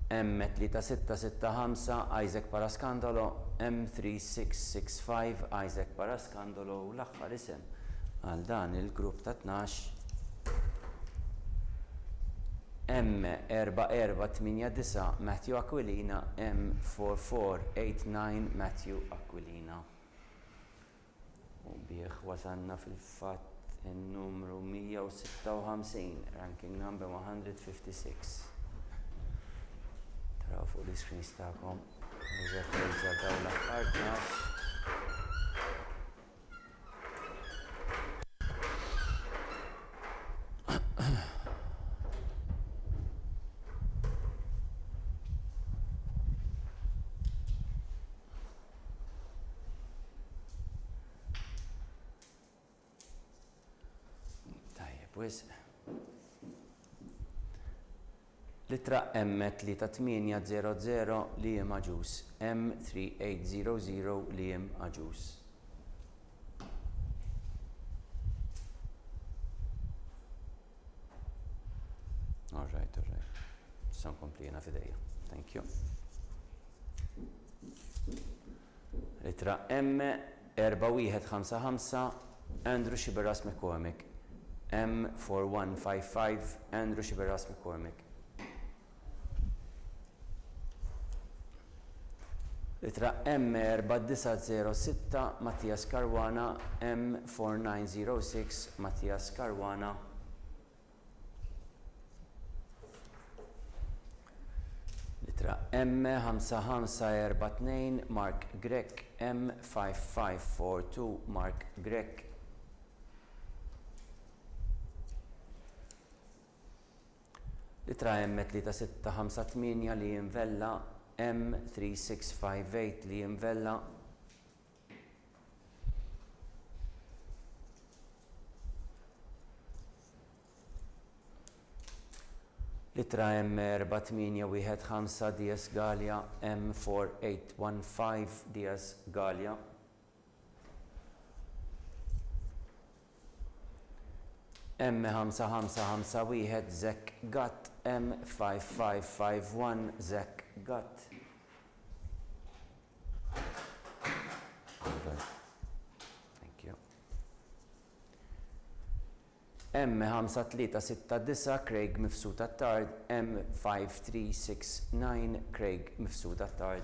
M3665 Isaac Parascandolo. M3665 Isaac Parascandolo u l-aħħar isem għal dan il-grupp ta' 12 M4489 Matthew Aquilina. M4489 Matthew Aquilina. U bieħ wasanna fil-fatt il-numru 156, ranking number 156. Taraw fuq l-screens ta'kom. Referenza daw l-aħħar 12. Litra M3800 li jem aġus. M3800 li jem aġus. All right. San komplina fidejja. Thank you. Litra M4155 Andrew Xiberras McCormick. M4155 Andrew Xiberras McCormick. Litra M4906 Mattias Caruana. M4906 Mattias Caruana. Litra M5542 Mark Grek. M5542 Mark Grek. Litra M3658 li jinvella. M3658 li jinvella. Litra M4815 Dias Gallia. M4815 Dias Gallia. M5551 Zek Gatt. M5551 Zek Gatt. Thank you. M5369 Craig Mifsud Attard. M5369 Craig Mifsud Attard.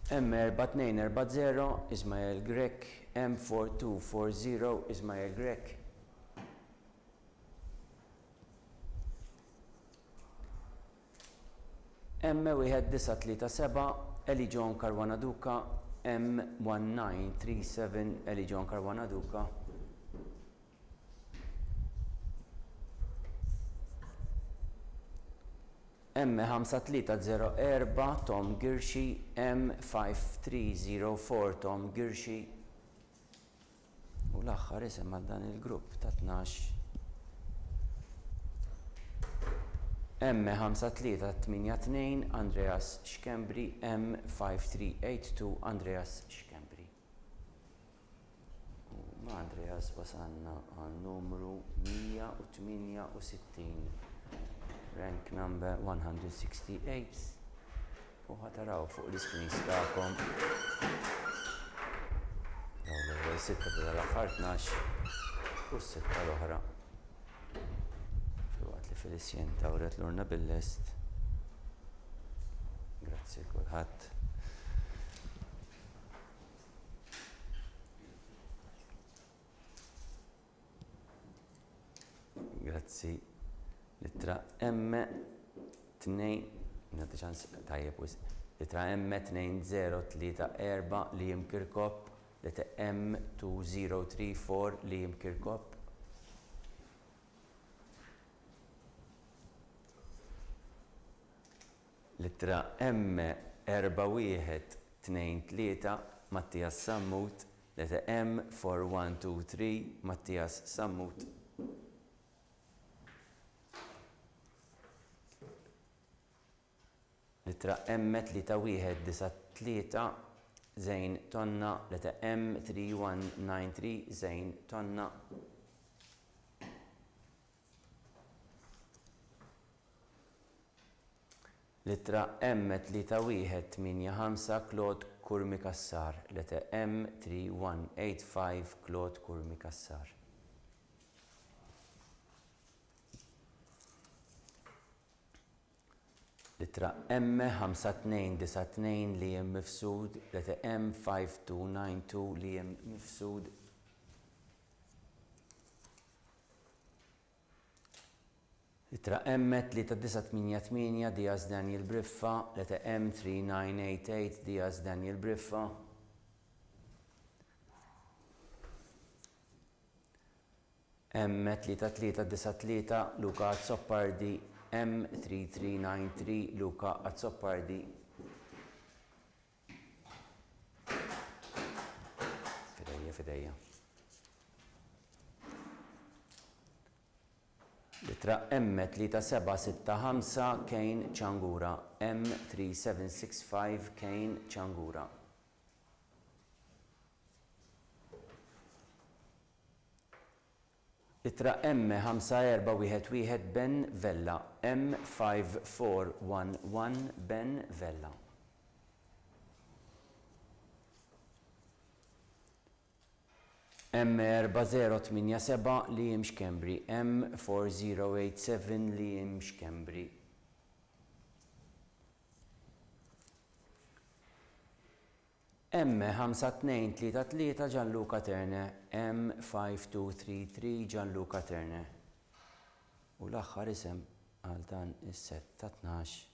M4240 Ismael Grek. M4240 Ismael Grek. M1937 Eli John Caruana M1937 Eli John Caruana M5304 Tom Girshi M5304 Tom Girshi u l-aħħar isem għal dan il-grupp ta' 12 M5382 Andreas Xkembri M5382 Andreas Xkembri. U ma' Andreas wasanna għal numru 168 rank number 168 u ħataraw fuq l-iskrin tagħkom dawn l-ewwel sitta tal-aħħar 12 u s-sitta l-oħra. Filwaqt li Felicien tawret lurna bil-lest. Grazzi kulħadd. Grazzi. Litra M2 litra M2034 li jimkirkop, litra M2034 li jimkirkop. Litra M4123 Mattias Sammut, litra M4123 Mattias Sammut. Litra M3193 Zejn Tonna, litra M3193 Zejn Tonna. Litra M3185 Claude Kurmikassar, litra M3185 Claude Kurmikassar. Litra M5292 li jem mifsud, litra M5292 li jem mifsud. Litra M3988 Diaz Daniel Briffa, litra M3988 Diaz Daniel Briffa. M3393 Luca Azzoppardi, M3393 Luca Azzoppardi. Fidejja. Litra M3765 Kane Ċangura, M3765 Kane Ċangura. Litra M5411 Ben Vella, M5411 Ben Vella. M4087 li Xkembri, M4087 li Xkembri. M5233 Gianluca Terne, M5233 Gianluca Terne. U l-aħħar isem għal dan is-set ta' 12.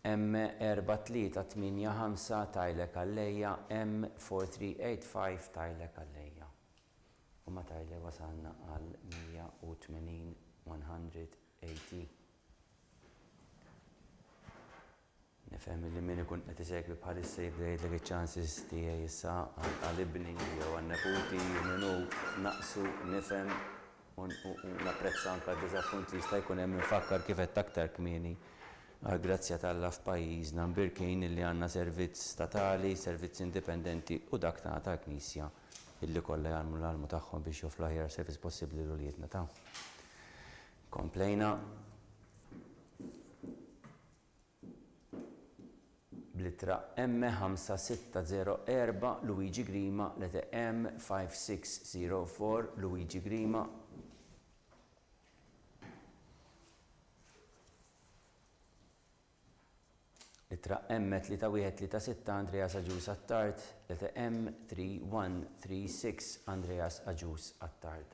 M4385 Tajlek Alleja, M4385 Tajlek Alleja. U ma Tajlek wasalna għal 180. Nifhem li min ikun qed isegwi bħalissa jibda jgħidlek iċ-chances tiegħi issa għall-ibni jew għan-neputi minnu naqsu nifhem u napprezza anke d-diżappunti jista' jkun hemm infakkar kif qed aktar kmieni għall-grazzja tal-Alla f'pajjiżna mbirkejn illi għandna servizz statali, servizz indipendenti u dak tagħna tal-Knisja illi kollha jagħmlu l-almu tagħhom biex joffru aħjar servizz possibbli lil uliedna ta'. Komplejna b'littra M5604 Luigi Grima, litra M5604 Luigi Grima. Litra M3136 Andreas Aġus Attard, litra M3136 Andreas Aġus Attard.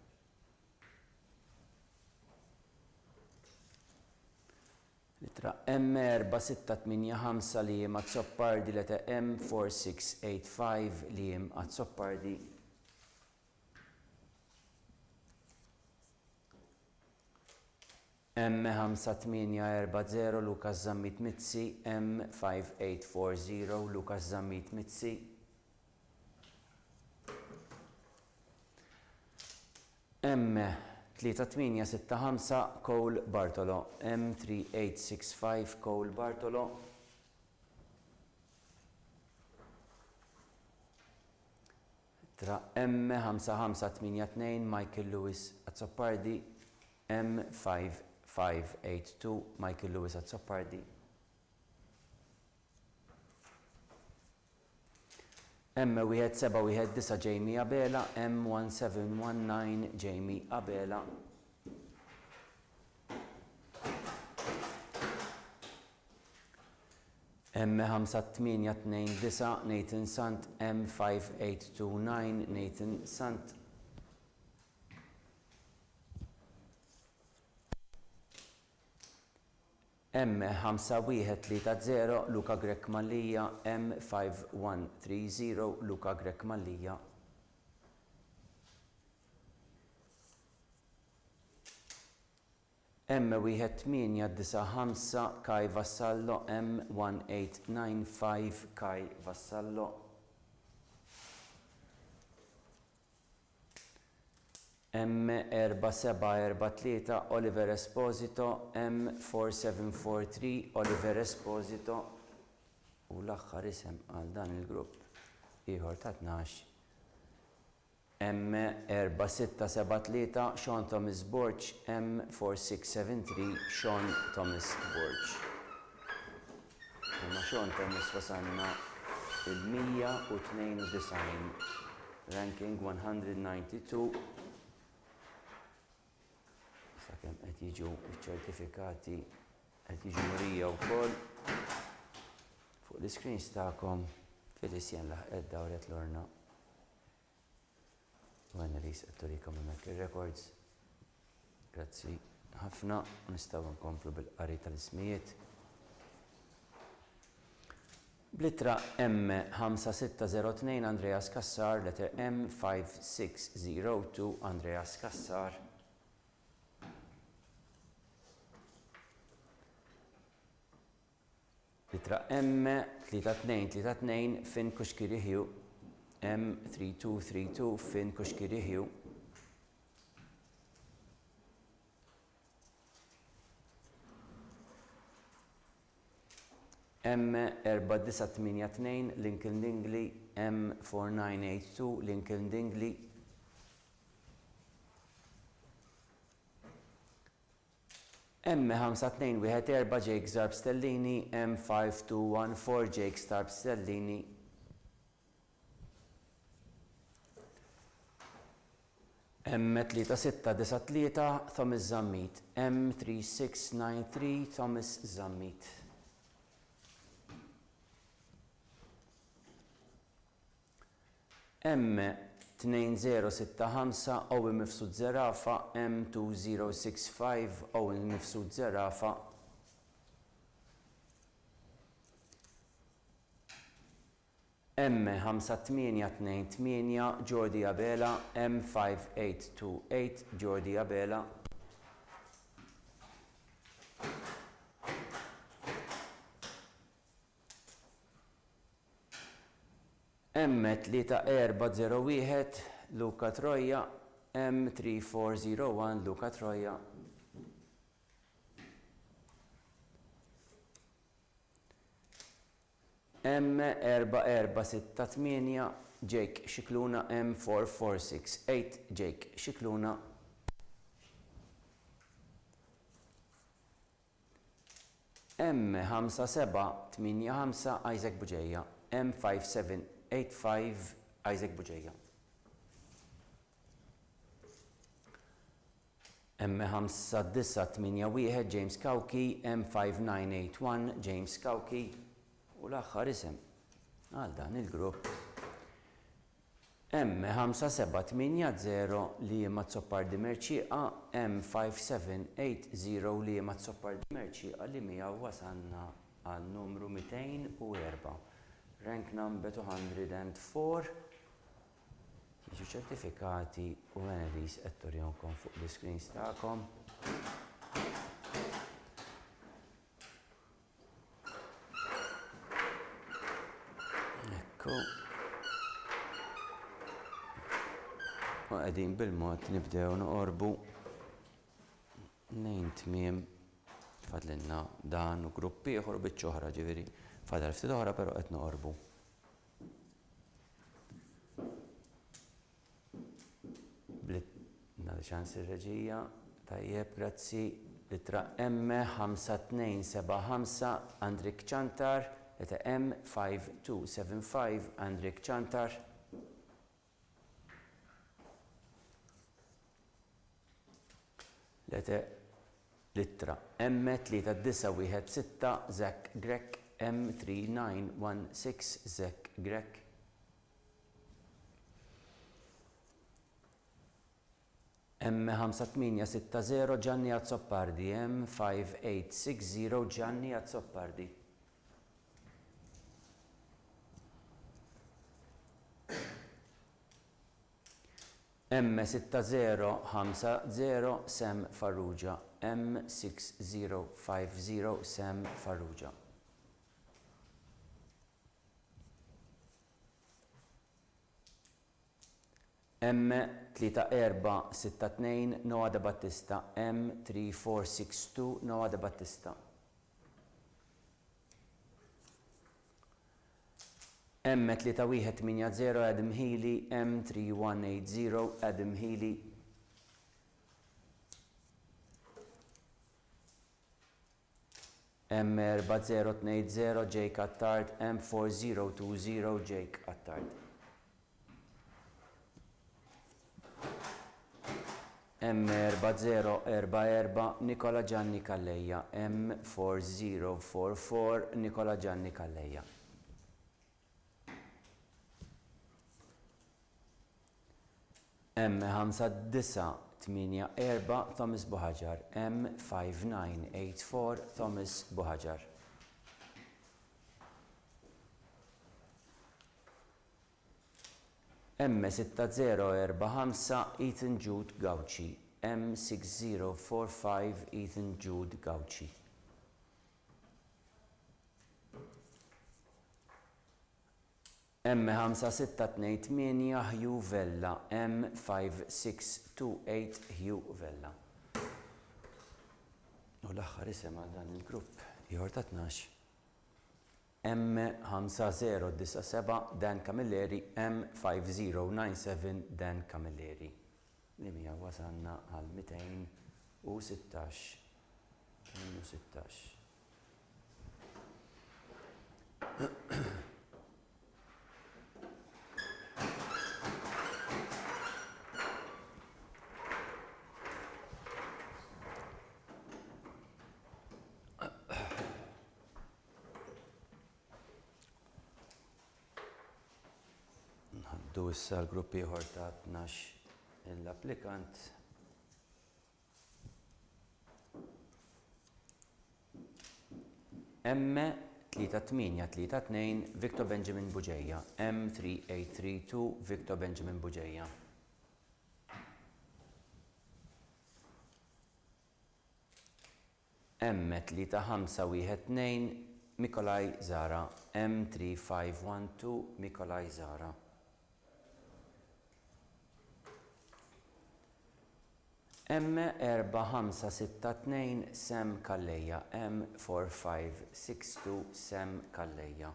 Litra M4685 li jim għad-Soppardi, leta M4685 li jim għad-Soppardi. M5840 Lukas Zammit Mizzi, M5840 Lukas Zammit Mizzi. M3865 Cole Bartolo, M3865 Cole Bartolo. Tra M5582 Michael Lewis għad-Soppardi, M5582 Michael Lewis għad-Soppardi. M1719 Jamie Abela, M1719 Jamie Abela. M5829 Nathan Sant, M5829 Nathan Sant. M5130 Luka Grek Mallija, M5130 Luka Grek Mallija. M1895 Kai Vassallo, M1895 Kai Vassallo. M4743 Oliver Esposito, M4743 Oliver Esposito. U l-aħħar isem għal dan il-grupp ieħor ta' 12. M4673 Sean Thomas Borch, M4673 Sean Thomas Borch. Ma Sean Thomas wasanna il-192 ranking 192. Sakemm qed jiġu ċ-ċertifikati qed jiġu murija wkoll fuq l-iskreens tagħkom Felicien laħqet dawret l-orna. U Annalise qed turikom hemmhekk ir-records. Grazzi ħafna, nistgħu nkomplu bil-qari tal-ismijiet. Blittra M5602 Andreas Kassar, letter M5602 Andreas Kassar. Litra M3232 Finn Kuxkirihju, M3232 Finn Kuxkirihju. M4982 Lincoln Dingley, M4982 Lincoln Dingley. M5214 Jake Starb Stellini, M5214 Jake Starb Stellini. M3693 Thomas Zammit, M3693 Thomas Zammit. M2065 Owen Mifsud Zerafa, M2065 Owen Mifsud Zerafa. M5828 Jordi Abela, M5828 Jordi Abela. M3401 Luka Troja, M3401 Luka Troja. M4468 Jake Xikluna, M4468 Jake Xikluna. M5785 Isaac Buġeja, M5785 Isaac Buġeja. M5981 James Kawki, M5981 James Kawki. U l-aħħar isem għal dan il-grupp M5780 li ma Zoppardi Merċieqa, M5780 li ma Zoppardi Merċieqa li miegħu wasanna għal numru 204. Rank number 204. Jiġu ċertifikati u għenedis ettorjonkom fuq l-screens ta'kom. Ekku. U għedin bil-mod nibdew noqorbu nejn tmiem fadlinna dan u gruppi ieħor biċ-ċoħra ġifieri. Fadal ftit oħra però qed noqorbu. Nagħti ċans ir-reġija. Tajjeb, grazzi. Littra M5275 Andrik Ċantar, leta M5275 Andrik Ċantar. Littra M3916 Zach Grek, M3916 Zach Grek. M5860 Gianni Azzoppardi, M5860 Gianni Azzoppardi. M6050 Sam Farrugia, M6050 Sam Farrugia. M3462 Noah De Battista, M3462 Noah De Battista. M3180 Adam Healy, M3180 Adam Healy. M4020 Jake Attard, M4020 Jake Attard. M4044 Nicola Gianni Calleja, M4044 Nicola Gianni Calleja. M5984 Thomas Buhajar, M5984 Thomas Buhajar. M6045 Ethan Jude Gauci, M6045 Ethan Jude Gauci. M5628 Hugh Vella, M5628 Hugh Vella. U l-aħħar isem għal dan il-grupp ieħor ta' 12. M5097 Dan Camilleri, M5097 Dan Camilleri. Li mija wasanna għal 216. Nħaddu issa l-grupp ieħor ta' 12 l-applikant. M3832 Victor Benjamin Buġeja, M3832 Victor Benjamin Buġeja. M3512 Mikolaj Zara, M3512 Mikolaj Zara. M4562 Sam Kalleja, M4562 Sam Kalleja.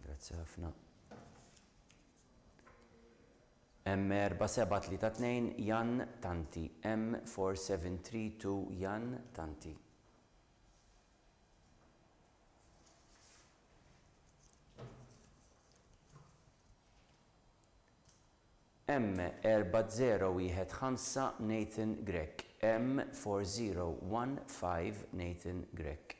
Grazie ħafna. M4732 Jan Tanti, M4732 Jan Tanti. M4015 Nathan Grek, M4015 Nathan Grek.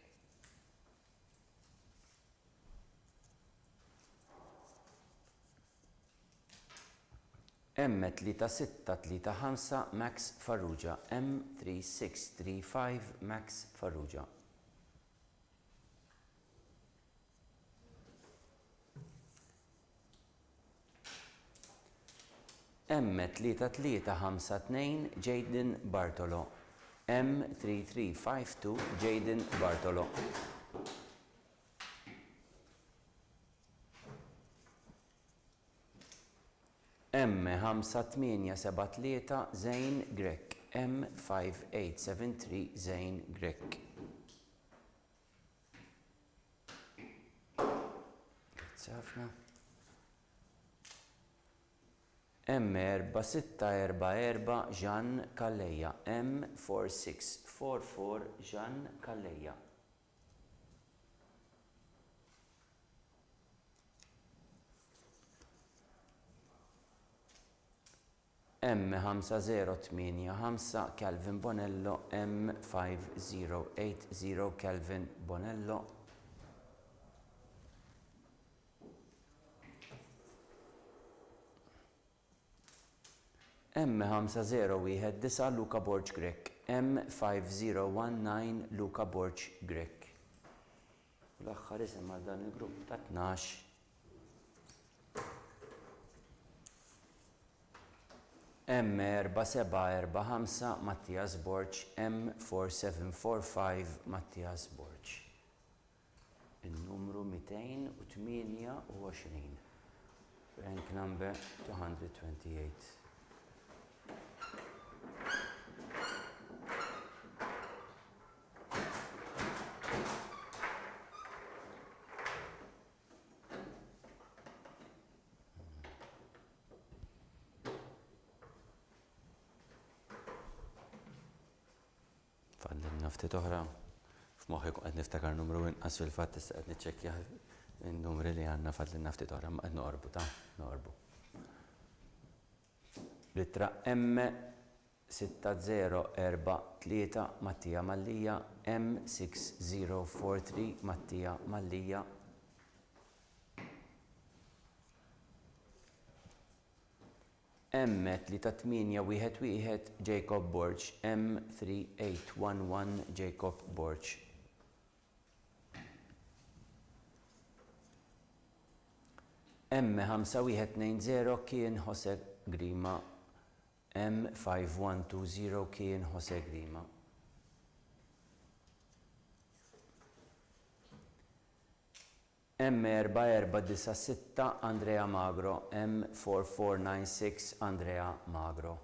M3635 Max Farrugia. M3635 Max Farrugia. M3352 Jaden Bartolo. M3352 Jaden Bartolo. M5873 Zain Grek. M5873 Zain Grek. Grazie ħafna. M4644 Jean Kalleja. M4644 Jean Kalleja. M5085 Calvin Bonello. M5080 Calvin Bonello. M5019 Luka Borch Grek. M5019 Luka Borch Grek. L-aħħar isem għal dan il-grupp ta' 12. M4745 Mattias Borch. M4745 Mattias Borch. Il-numru 228. Rank number 228. Fadlin nafti toħra, f'moħħi qed niftakar numru inqas fil-fatt issa qed niċċekkja n-numri li għandna fadlin nafti toħra ma qed noqorbu noqorbu. Littra M6043 Mattija Mallija. M6043 Mattija Mallija. M3811 Jacob Borch. M3811 Jacob Borch. M5120 Kien Jose Grima. M5120 Kien Jose Grima. M4496 Andrea Magro. M4496 Andrea Magro.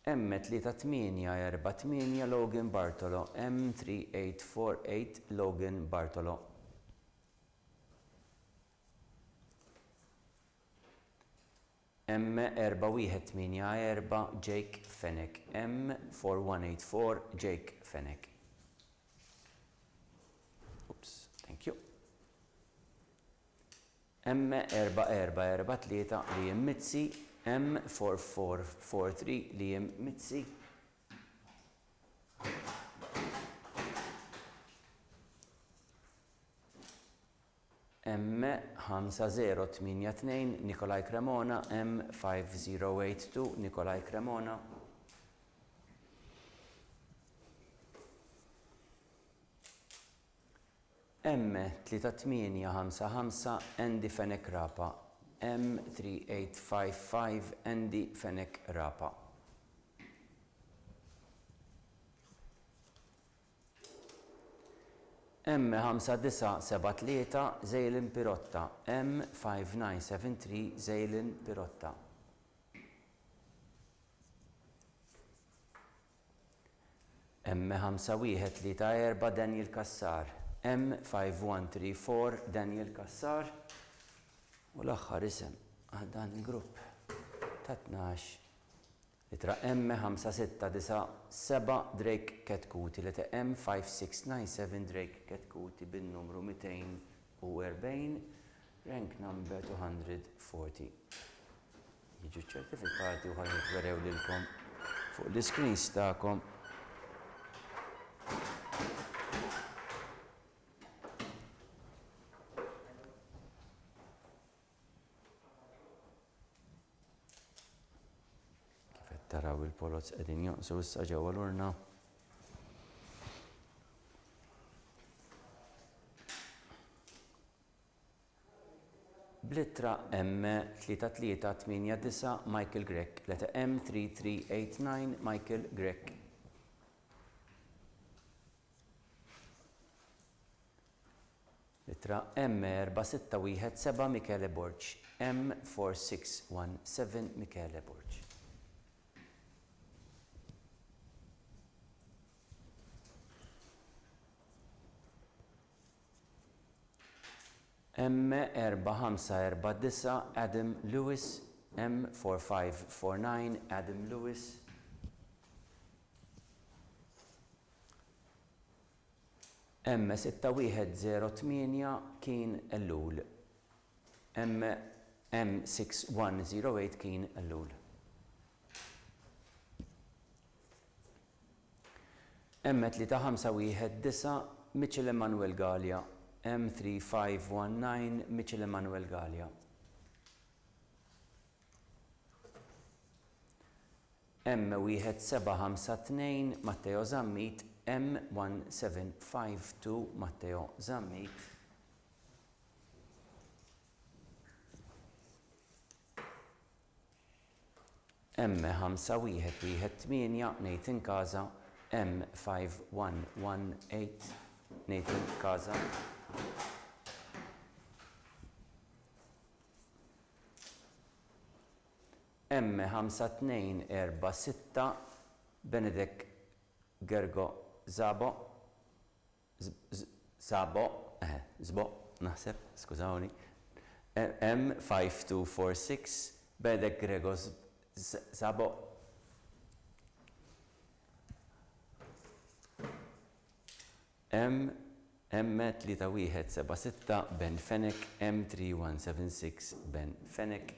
M3848 Logan Bartolo. M3848 Logan Bartolo. M4184 Jake Fenech. M4184 Jake Fenech. Oops, thank you. M4443 Liam Mitzi. M4443 Liam Mitzi. M5082 Nikolaj Cremona. M5082 Nikolaj Cremona. M3855 Andy Fenech Rapa. M3855 Andy Fenech Rapa. M5973 Zaylin Pirotta. M5973 Zaylin Pirotta. M5134 Daniel Kassar. M5134 Daniel Kassar. U l-aħħar isem għal dan il-grupp ta' 12. Litra M5697 Drake Ketkuti. Litra M5697 Drake Ketkuti bin-numru 240. Rank number 240. Jiġu ċertifikati u ħalli twerew lilkom fuq l-screens tagħkom. Poloz qegħdin jonqsu issa ġewwa l-urna. Bl-ittra M3389 Michael Grech, letter M3389 Michael Grech. Litra M4617 Michele Borch, M4617 Michele Borch. M4549 Adam Lewis, M4549 Adam Lewis. M6108 Keen Ellul, M6108 Keen Ellul. M3519 Mitchell Emmanuel Gallia, M3519 Mitchell Emmanuel Gallia. M1752 Matteo Zammit, M1752 Matteo Zammit. M5118 Nathan Kaza, M5118 Nathan Kaza. M5246 Benedek Gergo Zabo, naħseb, skużawni. M5246 Benedek Gergo Zabo. M3176 Ben Fennek, M3176 Ben Fennek.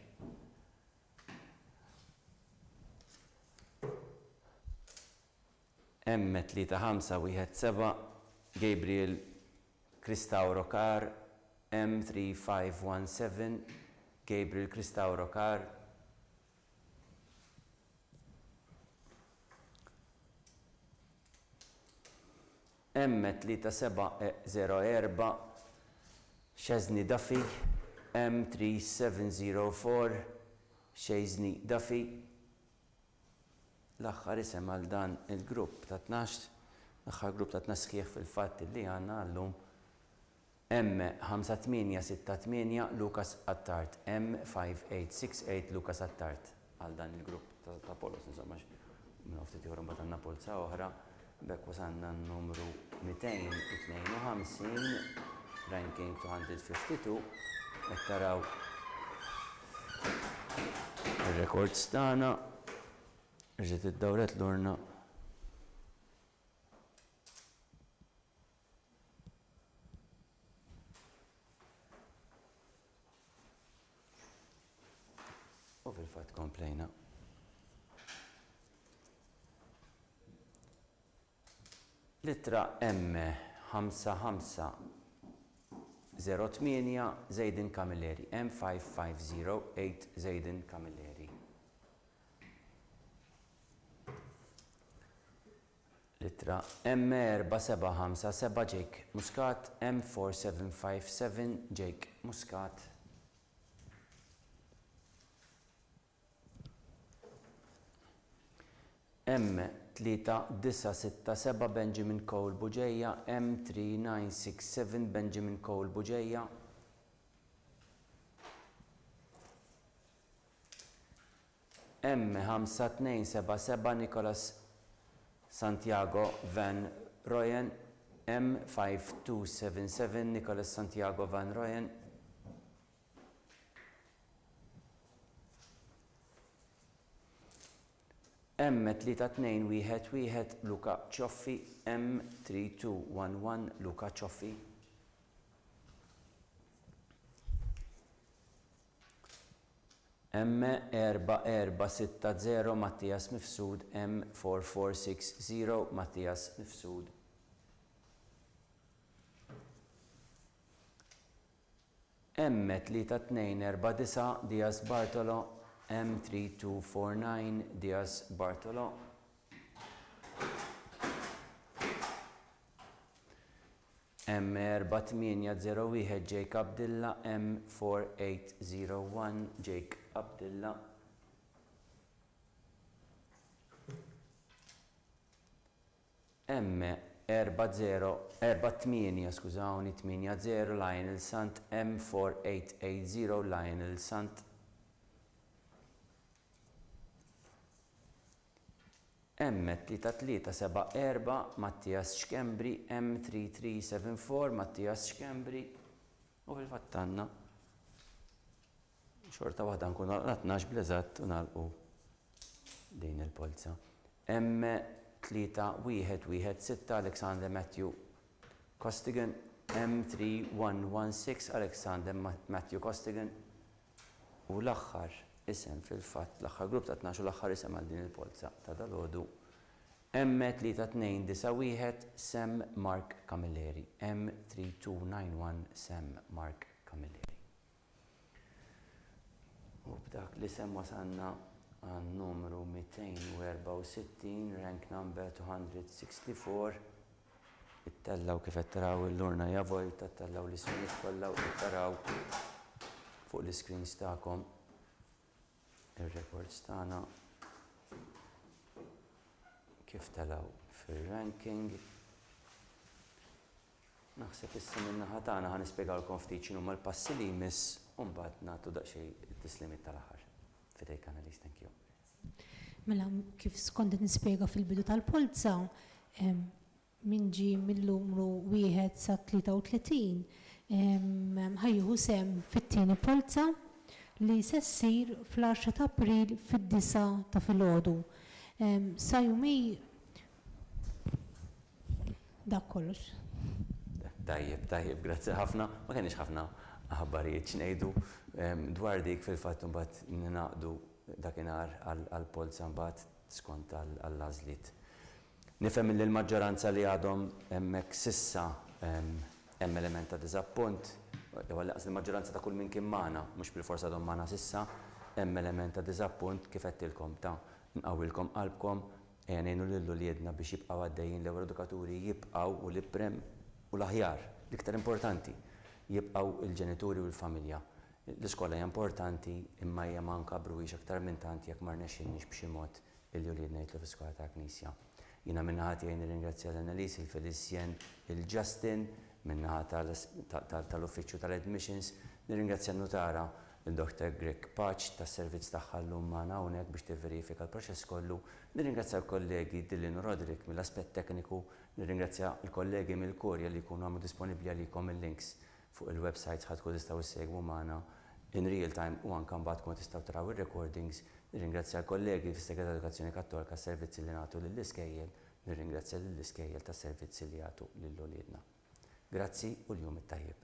M3517 Gabriel Cristauro Car, M3517 Gabriel Cristauro Car. M3704 Shazni Duffy, M3704 Shazni Duffy. L-aħħar isem għal dan il-grupp ta' 12, l-aħħar grupp ta' 12 sħiħ fil-fatt li għandna llum M5868 Lucas Attart, M5868 Lucas Attart għal dan il-grupp ta' Polos, insomma, minn ftit ieħor mbagħad għandna polza oħra, bekk wasalna n-numru 252, ranking 252, qed taraw ir-records tagħna. Rġet id-dawret l-urna. U fil-fatt komplejna. Litra M5508 Zaydin Camilleri, M5508 Zaydin Camilleri. Litra M4757 Jake Muscat, M4757 Jake Muscat. M3967 Benjamin Cole Buġeja, M3967 Benjamin Cole Buġeja. M5277 Nicholas Santiago Van Royen, M5277 Nicholas Santiago Van Royen. M3211 Luca Cioffi, M3211 Luca Cioffi. M4460 Mattias Mifsud, M4460 Mattias Mifsud. M3249 Diaz Bartolo, M3249 Diaz Bartolo. M4801 Jake Abdilla. M4801 Jake Abdilla. M48 skużawni 80 Lionel Sant. M4880 Lionel Sant. M3374 Mattias Xkembri. M3374 Mattias Xkembri. U fil-fatt għandna xorta waħda nkunu għal-12 bl-eżatt u nagħlqu din il-polza. M3116 Alexander Matthew Costigan. M3116 Alexander Matthew Costigan. U l-aħħar isem fil-fatt, l-aħħar grupp ta' 12 u l-aħħar isem għal din il-polza ta' dalgħodu. M3291 Sam Mark Camilleri. M3291 Sam Mark Camilleri. U b'dak l-isem wasanna għan numru 264, rank number 264. It-tellaw kif qed taraw il-lurna javoj, tellaw l-ismijiet kollha u taraw fuq l-screens tagħkom ir-records tagħna kif telaw fir-ranking. Naħseb issa min-naħa tagħna ħanispjegawlkom ftit x'inhuma l-passi li jmiss u mbagħad nagħtu daqsxejn it-tislimiet tal-aħħar. Fidejk Annelies, thank you. Mela kif skont nispjega fil-bidu tal-polza, min ġi mill-numru 1 sa 33 ħajju sem fit-tieni polza li se ssir fl-10 ta' April fid-9 ta' filgħodu. Sa jumej dak kollox. Tajjeb, grazzi ħafna. Ma kienx ħafna aħbarijiet x'ngħidu dwar dik fil-fatt imbagħad ninaqdu dakinhar għall-polza mbagħad skont għall-għażliet. Nifhem li l-maġġoranza li għadhom hemmhekk sissa hemm element ta' diżappunt, jew laqas il-maġġoranza ta' kull min kien magħna, mhux bil-forsa għadhom magħna sissa, hemm element ta' diżappunt kif qedtilkom ta' nqawwilkom qalbkom ngħinu lill-uliedna biex jibqgħu għaddejjin l-ewwel edukaturi jibqgħu u l-iprem u l-aħjar, l-iktar importanti, jibqgħu il-ġenituri u l-familja. L-iskola hija importanti imma hija ma nkabruhiex aktar minn tant jekk ma rnexxinniex b'xi mod il-uliedna jitlu fl-iskola ta' Knisja. Jiena min-naħa tiegħi nirringrazzja l-Annelies, il-Felicien, il-Justin, min-naħa tal-Uffiċċju tal-Admissions, nirringrazzja n-notara il-Dr. Greg Paċ tas-servizz tagħha llum magħna hawnhekk biex tivverifika l-proċess kollu, nirringrazzja l-kollegi Dylan u Roderick mill-aspett tekniku, nirringrazzja l-kollegi mill-Kurja li jkunu għamlu disponibbli għalikom il-links fuq il-websites ħadd tkun tistgħu issegwu magħna in real time u anke mbagħad tkun tistgħu taraw ir-recordings. Nirringrazzja l-kollegi fis-Segretarja Edukazzjoni Kattolika s-servizzi li nagħtu lill-iskejjel, nirringrazzja lill-iskejjel tas-servizzi li jagħtu lill-uliedna. Grazzi u l-jum it-tajjeb.